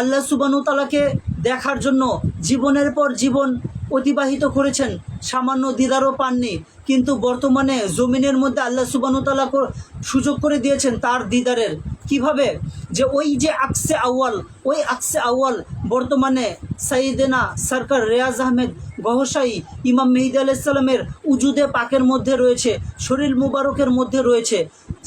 আল্লাহ সুবহানাহু ওয়া তাআলাকে দেখার জন্য জীবনের পর জীবন অতিবাহিত করেছেন, সামান্য দিদারও পাননি, কিন্তু বর্তমানে জমিনের মধ্যে আল্লাহ সুবহানাহু ওয়া তাআলা সুযোগ করে দিয়েছেন তার দিদারের। কিভাবে? যে ওই যে আকসে আউয়াল বর্তমানে সাইয়েদেনা সরকার রেয়াজ আহমেদ গহরশাহী ইমাম মেহেদী আলাইহিস সালামের উজুদে পাকের মধ্যে রয়েছে, শরীর মুবারকের মধ্যে রয়েছে।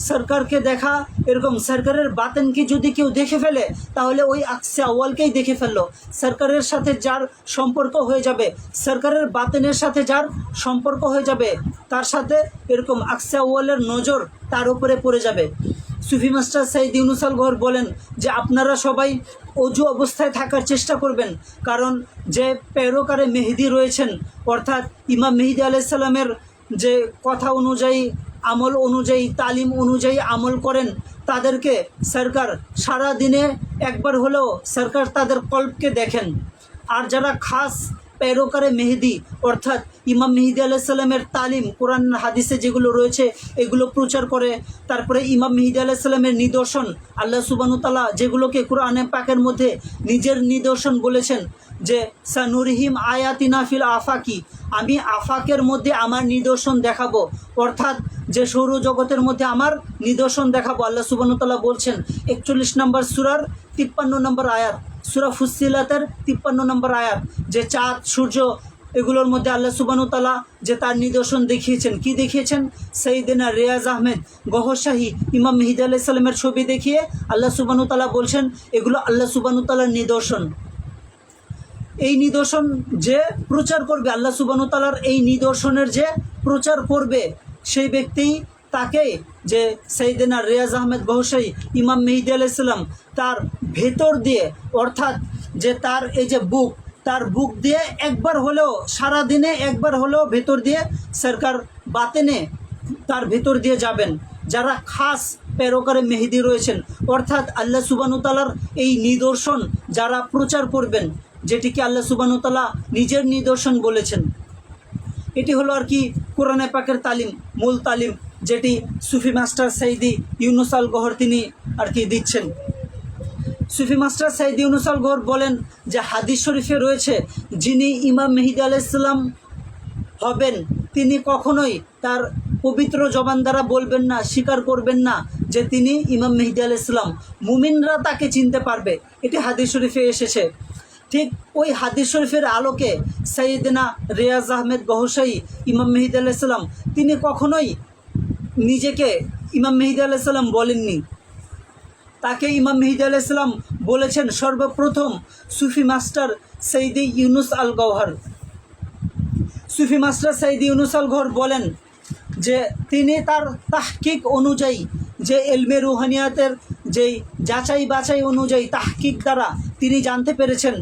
সরকারকে দেখা এরকম, সরকারের বাতেনকে যদি কেউ দেখে ফেলে তাহলে ওই আকসে আউয়ালকেই দেখে ফেললো। সরকারের সাথে যার সম্পর্ক হয়ে যাবে, সরকারের বাতেনের সাথে যার সম্পর্ক হয়ে যাবে, তার সাথে এরকম আকসে আউয়ালের নজর তার উপরে পড়ে যাবে। সুফি মাস্টার সৈয়দ ইউনুস আল গওহার বলেন যে আপনারা সবাই অজু অবস্থায় থাকার চেষ্টা করবেন, কারণ যে পেরোকারে মেহেদি রয়েছেন, অর্থাৎ ইমাম মেহেদী আলাইহিস সালামের যে কথা অনুযায়ী, আমল অনুযায়ী, তালিম অনুযায়ী আমল করেন, তাদেরকে সরকার সারা দিনে একবার হলেও সরকার তাদের কল্পকে দেখেন। আর যারা খাস পেরোকারে মেহেদি, অর্থাৎ ইমাম মেহেদী আলাইহিস সালামের তালিম, কোরআন হাদিসে যেগুলো রয়েছে এগুলো প্রচার করে, তারপরে ইমাম মেহেদী আলাইহিস সালামের নিদর্শন, আল্লাহ সুবহানাহু ওয়া তাআলা যেগুলোকে কোরআনে পাকের মধ্যে নিজের নিদর্শন বলেছেন, যে সানুরিহিম আয়াতিনা ফিল আফাকি, আমি আফাকের মধ্যে আমার নিদর্শন দেখাবো, অর্থাৎ যে সৌরজগতের মধ্যে আমার নিদর্শন দেখাবো। আল্লাহ সুবহানাহু ওয়া তাআলা বলছেন 41 নম্বর সূরার 53 নম্বর আয়াত, সূরা ফুসসিলাতের 53 নম্বর আয়াত, যে চাঁদ সূর্য এগুলোর মধ্যে আল্লাহ সুবহানাহু ওয়া তাআলা যে তার নিদর্শন দেখিয়েছেন। কি দেখিয়েছেন? সৈয়দনা রেয়াজ আহমেদ গহরশাহী ইমাম মেহেদী আলাইহিস সালামের ছবি দেখিয়ে আল্লাহ সুবহানাহু ওয়া তাআলা বলছেন এগুলো আল্লাহ সুবহানাহু ওয়া তাআলার নিদর্শন। এই নিদর্শন যে প্রচার করবে, আল্লাহ সুবহানাহু ওয়া তাআলার এই নিদর্শনের যে প্রচার করবে, সেই ব্যক্তি তাকে যে সৈয়দনা রেয়াজ আহমেদ গহরশাহী ইমাম মেহেদী আলাইহিস সালাম তার ভেতর দিয়ে, অর্থাৎ যে তার এই যে বুক, তার বুক দিয়ে একবার হলেও, সারা দিনে একবার হলেও ভেতর দিয়ে সরকার বাতেনে তার ভেতর দিয়ে যাবেন। যারা খাস পেরোকারে মেহেদি রয়েছেন, অর্থাৎ আল্লাহ সুবহানাহু ওয়া তাআলার এই নিদর্শন যারা প্রচার করবেন, যেটিকে আল্লাহ সুবহানাহু ওয়া তাআলা নিজের নিদর্শন বলেছেন। এটি হলো আর কি কোরআনে পাকের তালিম, মূল তালিম, যেটি সুফি মাস্টার সৈয়দি ইউনুস আল গওহার তিনি আর কি দিচ্ছেন। সুফি মাস্টার সৈয়দি ইউনুস আল গওহার বলেন যে হাদিস শরীফে রয়েছে, যিনি ইমাম মেহেদী আলাইহিস সালাম হবেন তিনি কখনোই তার পবিত্র জবান দ্বারা বলবেন না, স্বীকার করবেন না যে তিনি ইমাম মেহেদী আলাইহিস সালাম। মুমিনরা তাকে চিনতে পারবে, এটি হাদিস শরীফে এসেছে। ঠিক ওই হাদিস শরীফের আলোকে সৈয়দনা রেয়াজ আহমেদ গহরশাহী ইমাম মেহেদী আলাইহিস সালাম তিনি কখনোই নিজেকে ইমাম মেহেদী আলাইহিস সালাম বলেননি। তাকে ইমাম মেহেদী আলাইহিস সালাম বলেছেন সর্বপ্রথম সুফি মাস্টার সৈয়দি ইউনুস আল গওহার। সুফি মাস্টার সৈয়দি ইউনুস আল গওহার বলেন যে তিনি তার তাহকিক অনুযায়ী, যে এলমে রুহানিয়াতের যেই যাচাই বাছাই অনুযায়ী তাহকিক দ্বারা তিনি জানতে পেরেছেন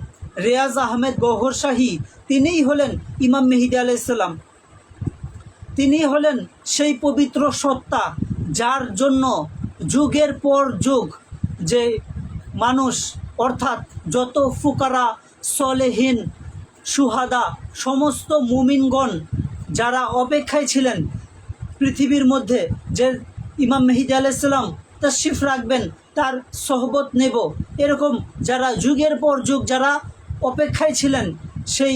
রেয়াজ আহমেদ গওহরশাহী তিনিই হলেন ইমাম মেহেদী আলাইহিস সালাম। তিনি হলেন সেই পবিত্র সত্তা যার জন্য যুগের পর যুগ যে মানুষ, অর্থাৎ যত ফুকারা, সলেহীন, সুহাদা, সমস্ত মুমিনগণ যারা অপেক্ষায় ছিলেন পৃথিবীর মধ্যে যে ইমাম মেহেদী আলাইহিস সালাম তাশরিফ রাখবেন, তার সহবত নেব, এরকম যারা যুগের পর যুগ যারা অপেক্ষায় ছিলেন, সেই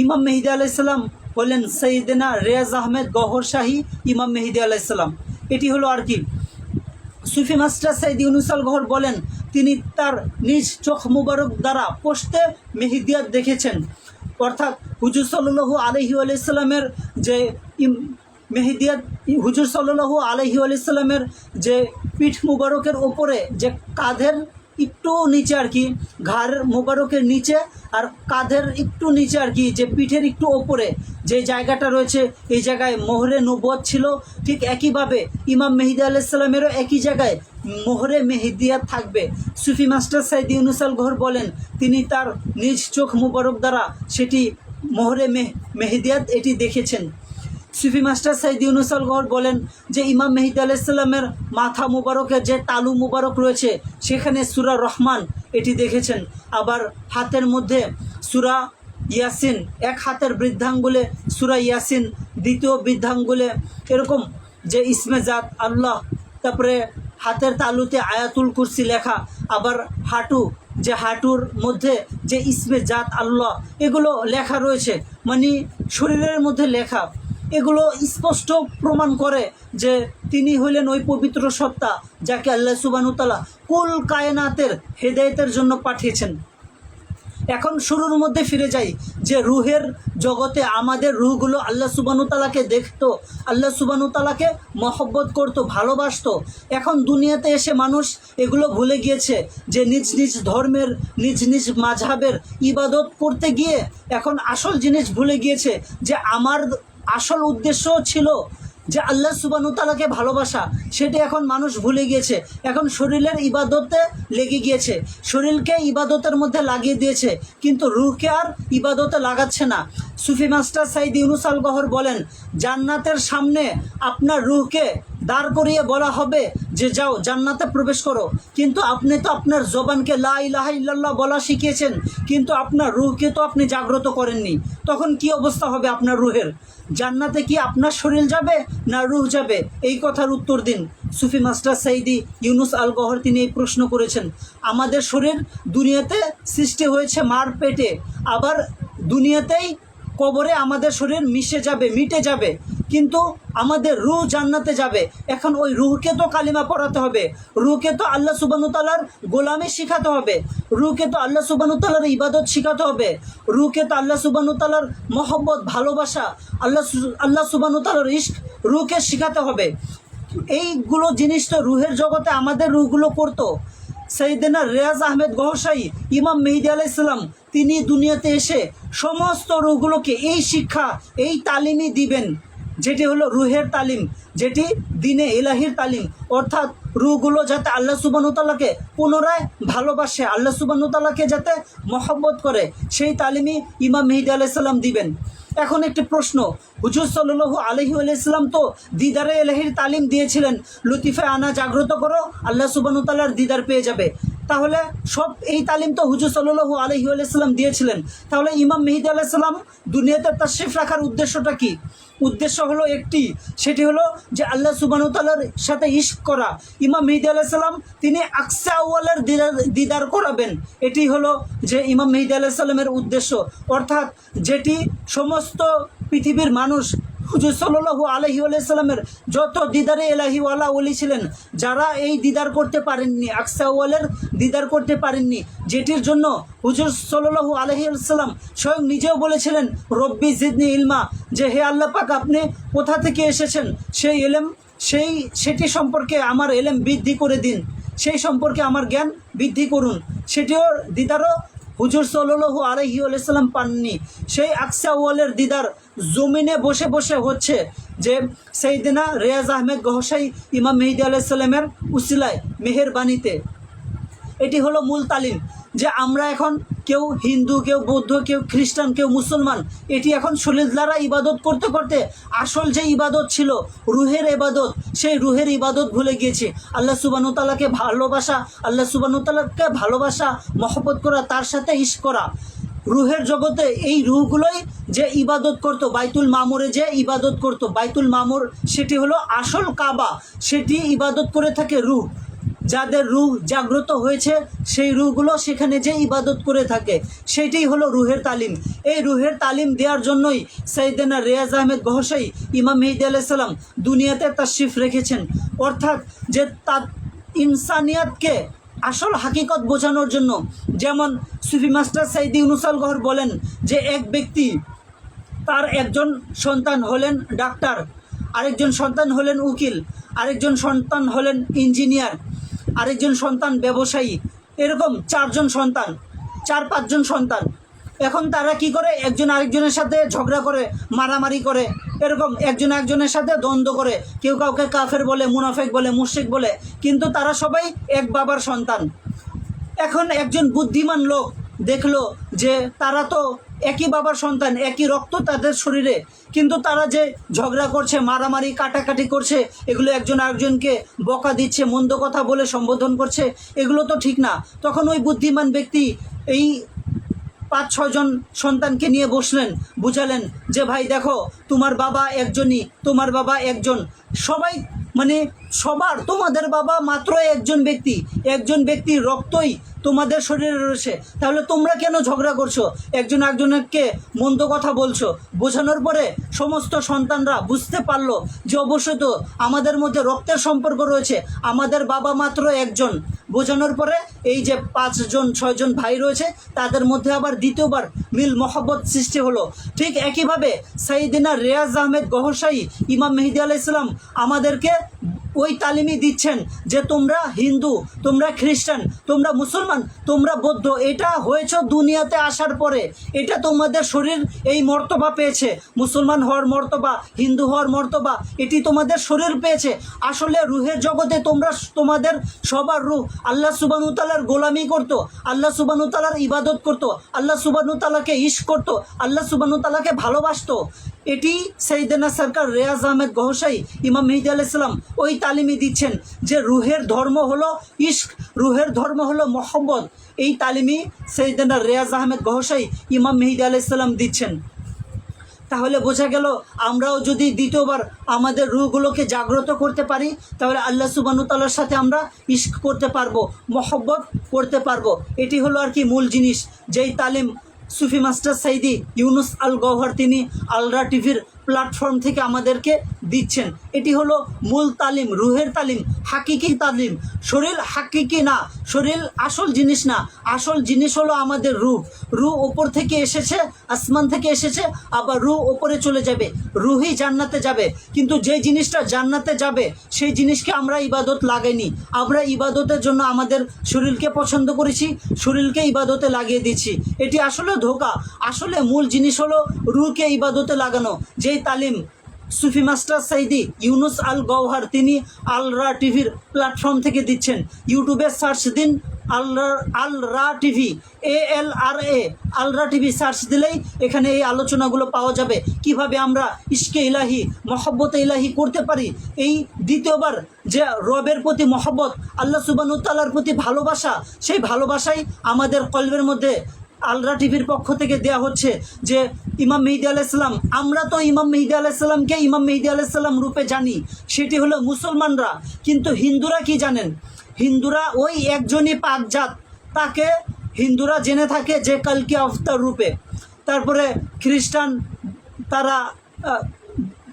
ইমাম মেহেদী আলাইহিস সালাম হলেন সৈয়দনা রেয়াজ আহমেদ গওহরশাহী ইমাম মেহেদী আলাইহিস সালাম। এটি হলো আর কি সুফি মাস্টার সাইদি ইউনুস আল গহর বলেন তিনি তার নিজ চোখ মুবারক দ্বারা পোস্টে মেহেদিয়াত দেখেছেন। অর্থাৎ হুজুর সাল্লাল্লাহু আলাইহি ওয়াসাল্লামের যে মেহেদিয়াত, হুজুর সাল্লাল্লাহু আলাইহি ওয়াসাল্লামের যে পিঠ মুবারকের ওপরে যে কাঁধের একটু নিচে আর কি, ঘাড় মুবারকের নিচে আর কাঁধের একটু নিচে আর কি, যে পিঠের একটু ওপরে যে জায়গাটা রয়েছে এই জায়গায় মোহরে নবুয়ত ছিল। ঠিক একইভাবে ইমাম মেহেদী আলাইহিস সালামেরও একই জায়গায় মোহরে মেহেদিয়াত থাকবে। সুফি মাস্টার সাইদি ইউনুস আল গহর বলেন তিনি তার নিজ চোখ মুবারক দ্বারা সেটি মোহরে মেহেদিয়াত এটি দেখেছেন। সুফি মাস্টার সাইদি ইউনুস আল গহর বলেন যে ইমাম মেহেদী আলাইহিস সালামের মাথা মুবারকের যে তালু মুবারক রয়েছে সেখানে সূরা রহমান এটি দেখেছেন। আবার হাতের মধ্যে সূরা ইয়াসিন, এক হাতের বৃদ্ধাঙ্গুলে সূরা ইয়াসিন, দ্বিতীয় বৃদ্ধাঙ্গুলে এরকম যে ইসমে জাত আল্লাহ, তারপরে হাতের তালুতে আয়াতুল কুরসি লেখা, আবার হাঁটু, যে হাঁটুর মধ্যে যে ইসমে জাত আল্লাহ এগুলো লেখা রয়েছে, মানে শরীরের মধ্যে লেখা। এগুলো স্পষ্ট প্রমাণ করে যে তিনি হইলেন ওই পবিত্র সত্তা যাকে আল্লাহ সুবহানাহু ওয়া তাআলা কুল কায়নাতের হেদায়েতের জন্য পাঠিয়েছেন। এখন শুরুর মধ্যে ফিরে যাই যে রুহের জগতে আমাদের রুহগুলো আল্লাহ সুবহানাহু ওয়া তাআলাকে দেখতো, আল্লাহ সুবহানাহু ওয়া তাআলাকে মহব্বত করতো, ভালোবাসতো। এখন দুনিয়াতে এসে মানুষ এগুলো ভুলে গিয়েছে যে নিজ নিজ ধর্মের, নিজ নিজ মাযহাবের ইবাদত করতে গিয়ে এখন আসল জিনিস ভুলে গিয়েছে যে আমার আসল উদ্দেশ্য ছিল যে আল্লাহ সুবহানাহু ওয়া তাআলাকে ভালোবাসা, সেটা এখন মানুষ ভুলে গিয়েছে। এখন শরীরের ইবাদতে লেগে গিয়েছে, শরীরকে ইবাদতের মধ্যে লাগিয়ে দিয়েছে, কিন্তু রূহকে আর ইবাদতে লাগাচ্ছে না। সুফি মাস্টার সাইদি ইউনুস আল গহর বলেন জান্নাতের সামনে আপনার রূহকে দাঁড় করিয়ে বলা হবে যে যাও জান্নাতে প্রবেশ করো, কিন্তু আপনি তো আপনার জবানকে লা ইলাহা ইল্লাল্লাহ বলা শিখিয়েছেন, কিন্তু আপনার রূহকে তো আপনি জাগ্রত করেননি। তখন কি অবস্থা হবে আপনার রূহের? জান্নাতে কি আপনার শরীর যাবে না রূহ যাবে? এই কথার উত্তর দিন। সুফি মাস্টার সাইদি ইউনুস আল গহর তিনি এই প্রশ্ন করেছেন। আমাদের শরীর দুনিয়াতে সৃষ্টি হয়েছে মার পেটে, আবার দুনিয়াতেই কবরে আমাদের শরীর মিটে যাবে, কিন্তু আমাদের রূহ জান্নাতে যাবে। এখন ওই রূহকে তো কালিমা পড়াতে হবে, রূহকে তো আল্লাহ সুবহানাহু ওয়া তাআলার গোলামি শিখাতে হবে, রূহকে তো আল্লাহ সুবহানাহু ওয়া তাআলার ইবাদত শিখাতে হবে, রূহকে তো আল্লাহ সুবহানাহু ওয়া তাআলার মহব্বত, ভালোবাসা, আল্লাহ সুবহানাহু ওয়া তাআলার ইশক রূহকে শিখাতে হবে। এইগুলো জিনিস তো রূহের জগতে আমাদের রূহগুলো করতো। সাইয়েদনা রিয়াজ আহমেদ গহশাই ইমাম মেহেদী আলাইহিস সালাম তিনি দুনিয়াতে এসে সমস্ত রূহগুলোকে এই শিক্ষা, এই তালিমই দিবেন, যেটি হলো রূহের তালিম, যেটি দিনে ইলাহির তালিম। অর্থাৎ রূহগুলো যাতে আল্লাহ সুবহানাহু ওয়া তাআলাকে পুনরায় ভালোবাসে, আল্লাহ সুবহানাহু ওয়া তাআলাকে যাতে মহব্বত করে, সেই তালিমই ইমাম মেহেদী আলাইহিস সালাম দিবেন। এখন একটি প্রশ্ন, হুজুর সাল্লাল্লাহু আলাইহি ওয়াসাল্লাম তো দিদারে ইলাহির তালিম দিয়েছিলেন, লতিফে আনা জাগ্রত করো, আল্লাহ সুবহানাহু ওয়া তাআলার দিদার পেয়ে যাবে। তাহলে সব এই তালিম তো হুজুর সাল্লাল্লাহু আলাইহি ওয়াসাল্লাম দিয়েছিলেন। তাহলে ইমাম মেহেদী আলাইহিস সালাম দুনিয়াতে তাশরিফ রাখার উদ্দেশ্যটা কি? উদ্দেশ্য হলো একটি, সেটি হলো যে আল্লাহ সুবহানাহু ওয়া তাআলার সাথে ইশক করা। ইমাম মেহেদী আলাইহিস সালাম তিনি আকসা আউয়ালের দিদার করাবেন, এটি হলো যে ইমাম মেহেদী আলাইহিস সালামের উদ্দেশ্য। অর্থাৎ যেটি সমস্ত পৃথিবীর মানুষ হুজুর সাল্লাল্লাহু আলাইহি ওয়াসাল্লামের যত দিদারে ইলাহি ওয়ালা ওলি ছিলেন, যারা এই দিদার করতে পারেননি, আকসা আউয়ালের দিদার করতে পারেননি, যেটির জন্য হুজুর সাল্লাল্লাহু আলাইহি ওয়াসাল্লাম স্বয়ং নিজেও বলেছিলেন রব্বি জিদনি ইলমা, যে হে আল্লাহ পাক আপনি কোথা থেকে এসেছেন সেই ইলম, সেটি সম্পর্কে আমার ইলম বৃদ্ধি করে দিন, সেই সম্পর্কে আমার জ্ঞান বৃদ্ধি করুন। সেটিও দিদারও হুজুর সাল্লাল্লাহু আলাইহি ওয়াসাল্লাম পাননি। সেই আকসা ওয়ালের দিদার জমিনে বসে বসে হচ্ছে যে সাইয়েদনা রিয়াজ আহমেদ গহশাই ইমাম মেহেদী আলাইহিস সালামের উসিলায়, মেহেরবানিতে। এটি হলো মূল তালিম, যে আমরা এখন কেউ হিন্দু, কেউ বৌদ্ধ, কেউ খ্রিস্টান, কেউ মুসলমান, এটি এখন শরীর দ্বারা ইবাদত করতে করতে আসল যে ইবাদত ছিল রুহের ইবাদত, সেই রুহের ইবাদত ভুলে গিয়েছি। আল্লাহ সুবহানাহু ওয়া তাআলাকে ভালোবাসা, আল্লাহ সুবহানাহু ওয়া তাআলাকে ভালোবাসা, মহব্বত করা, তার সাথে ইশক করা। রুহের জগতে এই রুহগুলোই যে ইবাদত করত, বাইতুল মামুরে যে ইবাদত করত, বাইতুল মামুর সেটি হলো আসল কাবা, সেটি ইবাদত করে থাকে রুহ। যাদের রুহ জাগ্রত হয়েছে সেই রুহগুলো সেখানে যে ইবাদত করে থাকে, সেটাই হলো রুহের তালিম। এই রুহের তালিম দেওয়ার জন্যই সাইয়েদনা রিয়াজ আহমেদ গহশাই ইমাম মেহেদী আলাইহিস সালাম দুনিয়াতে তাশরিফ রেখেছেন। অর্থাৎ যে ইনসানিয়াতকে আসল হাকিকত বোঝানোর জন্য। যেমন সুফি মাস্টার সাইদি ইউনুস আল গওহর বলেন যে এক ব্যক্তি তার একজন সন্তান হলেন ডাক্তার, আরেকজন সন্তান হলেন উকিল, আরেকজন সন্তান হলেন ইঞ্জিনিয়ার, আরেকজন সন্তান ব্যবসায়ী, এরকম 4জন সন্তান, 4-5জন সন্তান। এখন তারা কি করে, একজন আরেকজনের সাথে ঝগড়া করে, মারামারি করে, এরকম একজন একজনের সাথে দ্বন্দ্ব করে, কেউ কাউকে কাফের বলে, মুনাফেক বলে, মুশরিক বলে, কিন্তু তারা সবাই এক বাবার সন্তান। এখন একজন বুদ্ধিমান লোক দেখলো যে তারা তো একই বাবার সন্তান, একই রক্ত তাদের শরীরে, কিন্তু তারা যে ঝগড়া করছে, মারামারি কাটাকাটি করছে, এগুলো একজন আরেকজনকে বকা দিচ্ছে, মন্দ কথা বলে সম্বোধন করছে, এগুলো তো ঠিক না। তখন ওই বুদ্ধিমান ব্যক্তি এই 5-6জন সন্তানকে নিয়ে বসলেন, বুঝালেন যে ভাই দেখো, তোমার বাবা একজনই, তোমার বাবা একজন, সবাই মানে সবার, তোমাদের বাবা মাত্র একজন ব্যক্তির রক্তই তোমাদের শরীরে রয়েছে, তাহলে তোমরা কেন ঝগড়া করছো, একজন একজনকে মন্দ কথা বলছো। বোঝানোর পরে সমস্ত সন্তানরা বুঝতে পারলো যে অবশ্যই তো আমাদের মধ্যে রক্তের সম্পর্ক রয়েছে, আমাদের বাবা মাত্র একজন। বোঝানোর পরে এই যে 5-6জন ভাই রয়েছে, তাদের মধ্যে আবার দ্বিতীয়বার মিল মহব্বত সৃষ্টি হলো। ঠিক একইভাবে সাইয়েদিনা রিয়াজ আহমেদ গওহর শাহী ইমাম মেহেদী আলাইহিস সালাম আমাদেরকে ওই তালিমই দিচ্ছেন যে তোমরা হিন্দু, তোমরা খ্রিস্টান, তোমরা মুসলমান, তোমরা বৌদ্ধ, এটা হয়েছে দুনিয়াতে আসার পরে, এটা তোমাদের শরীর এই মর্তবা পেয়েছে, মুসলমান হওয়ার মর্তবা, হিন্দু হওয়ার মর্তবা, এটি তোমাদের শরীর পেয়েছে। আসলে রুহের জগতে তোমরা, তোমাদের সবার রুহ আল্লাহ সুবহানাহু ওয়া তাআলার গোলামি করতো, আল্লাহ সুবহানাহু ওয়া তাআলার ইবাদত করতো, আল্লাহ সুবহানাহু ওয়া তাআলাকে ইশক করতো, আল্লাহ সুবহানাহু ওয়া তাআলাকে ভালোবাসতো। এটি সাইয়েদনা সরকার রিয়াজ আহমেদ গওহর শাহী ইমাম মেহেদী আলাইহিস সালাম ওই তালিমই দিচ্ছেন যে রুহের ধর্ম হলো ইশক, রুহের ধর্ম হলো মহব্বত। এই তালিমই সাইয়েদনা রিয়াজ আহমেদ গওহর শাহী ইমাম মেহেদী আলাইহিস সালাম দিচ্ছেন। তাহলে বোঝা গেল আমরাও যদি দ্বিতীয়বার আমাদের রুহগুলোকে জাগ্রত করতে পারি, তাহলে আল্লাহ সুবহানাহু ওয়া তাআলার সাথে আমরা ইশক করতে পারবো, মহব্বত করতে পারবো। এটি হলো আর কি মূল জিনিস, যেই তালিম সুফি মাস্টার সাইদি ইউনুস আল গওহর তিনি আলরা টিভির প্ল্যাটফর্ম থেকে আমাদেরকে দিচ্ছেন। এটি হলো মূল তালিম, রুহের তালিম, হাকিকি তালিম। শরীর হাকিকি না, শরীর আসল জিনিস না, আসল জিনিস হলো আমাদের রূহ। রূহ ওপর থেকে এসেছে, আসমান থেকে এসেছে, আবার রূহ ওপরে চলে যাবে, রুহই জান্নাতে যাবে। কিন্তু যে জিনিসটা জান্নাতে যাবে সেই জিনিসকে আমরা ইবাদত লাগাইনি, আমরা ইবাদতের জন্য আমাদের শরীরকে পছন্দ করেছি, শরীরকে ইবাদতে লাগিয়ে দিচ্ছি। এটি আসলে ধোঁকা। আসলে মূল জিনিস হলো রুহকে ইবাদতে লাগানো। যেই তালিম সুফি মাস্টার সাইদি ইউনুস আল গওহর তিনি আলরা টিভির প্ল্যাটফর্ম থেকে দিচ্ছেন। ইউটিউবে সার্চ দিন আলরা টিভি, ALRA আলরা টিভি সার্চ দিলেই এখানে এই আলোচনাগুলো পাওয়া যাবে, কিভাবে আমরা ইশকে ইলাহি, মহব্বতে ইলাহি করতে পারি। এই দ্বিতীয়বার যে রবের প্রতি মহব্বত, আল্লাহ সুবহানাহু ওয়া তাআলার প্রতি ভালোবাসা, সেই ভালোবাসাই আমাদের কলবের মধ্যে আলরা টিভির পক্ষ থেকে দেয়া হচ্ছে। যে ইমাম মেহেদী আলাইহিস সালাম, আমরা তো ইমাম মেহেদী আলাইহিস সালামকে ইমাম মেহেদী আলাইহিস সালাম রূপে জানি, সেটি হলো মুসলমানরা। কিন্তু হিন্দুরা কি জানেন? হিন্দুরা ওই একজনই পাক জাত, তাকে হিন্দুরা জেনে থাকে যে কালকি আফতার রূপে। তারপরে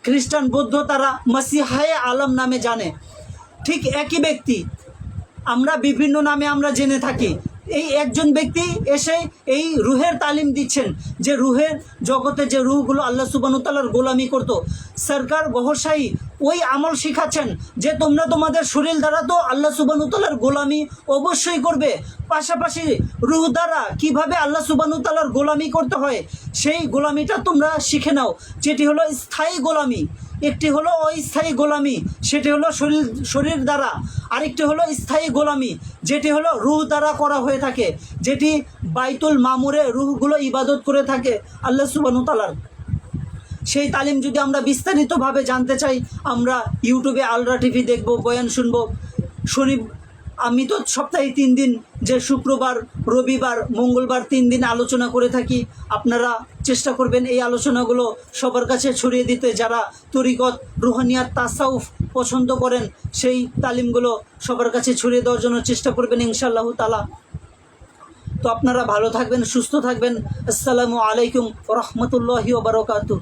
খ্রিস্টান বৌদ্ধ তারা মসিহায়ে আলম নামে জানে। ঠিক একই ব্যক্তি আমরা বিভিন্ন নামে আমরা জেনে থাকি। এই একজন ব্যক্তি এসে এই রুহের তালিম দিচ্ছেন যে রুহের জগতে যে রুহগুলো আল্লাহ সুবহানাহু ওয়া তাআলার গোলামি করতো, সরকার গওহর শাহী ওই আমল শিখাচ্ছেন যে তোমরা তোমাদের শরীর দ্বারা তো আল্লাহ সুবহানাহু ওয়া তাআলার গোলামি অবশ্যই করবে, পাশাপাশি রুহ দ্বারা কিভাবে আল্লাহ সুবহানাহু ওয়া তাআলার গোলামি করতে হয় সেই গোলামিটা তোমরা শিখে নাও, যেটি হলো স্থায়ী গোলামি। একটি হলো অস্থায়ী গোলামি, সেটি হলো শরীর দ্বারা, আরেকটি হলো স্থায়ী গোলামি যেটি হলো রুহ দ্বারা করা হয়ে থাকে, যেটি বাইতুল মামুরে রুহগুলো ইবাদত করে থাকে আল্লাহ সুবহানাহু ওয়া তাআলার। সেই তালিম যদি আমরা বিস্তারিতভাবে জানতে চাই, আমরা ইউটিউবে আলরা টিভি দেখব, বয়ান শুনবো। আমি তো সপ্তাহে 3 দিন, যে শুক্রবার, রবিবার, মঙ্গলবার 3 দিন আলোচনা করে থাকি। আপনারা চেষ্টা করবেন এই আলোচনাগুলো সবার কাছে ছড়িয়ে দিতে। যারা তরিকত, রুহানিয়াত, তাসাউফ পছন্দ করেন সেই তালিমগুলো সবার কাছে ছড়িয়ে দেওয়ার জন্য চেষ্টা করবেন ইনশাআল্লাহু তাআলা। তো আপনারা ভালো থাকবেন, সুস্থ থাকবেন। আসসালামু আলাইকুম ওয়া রাহমাতুল্লাহি ওয়া বারাকাতুহু।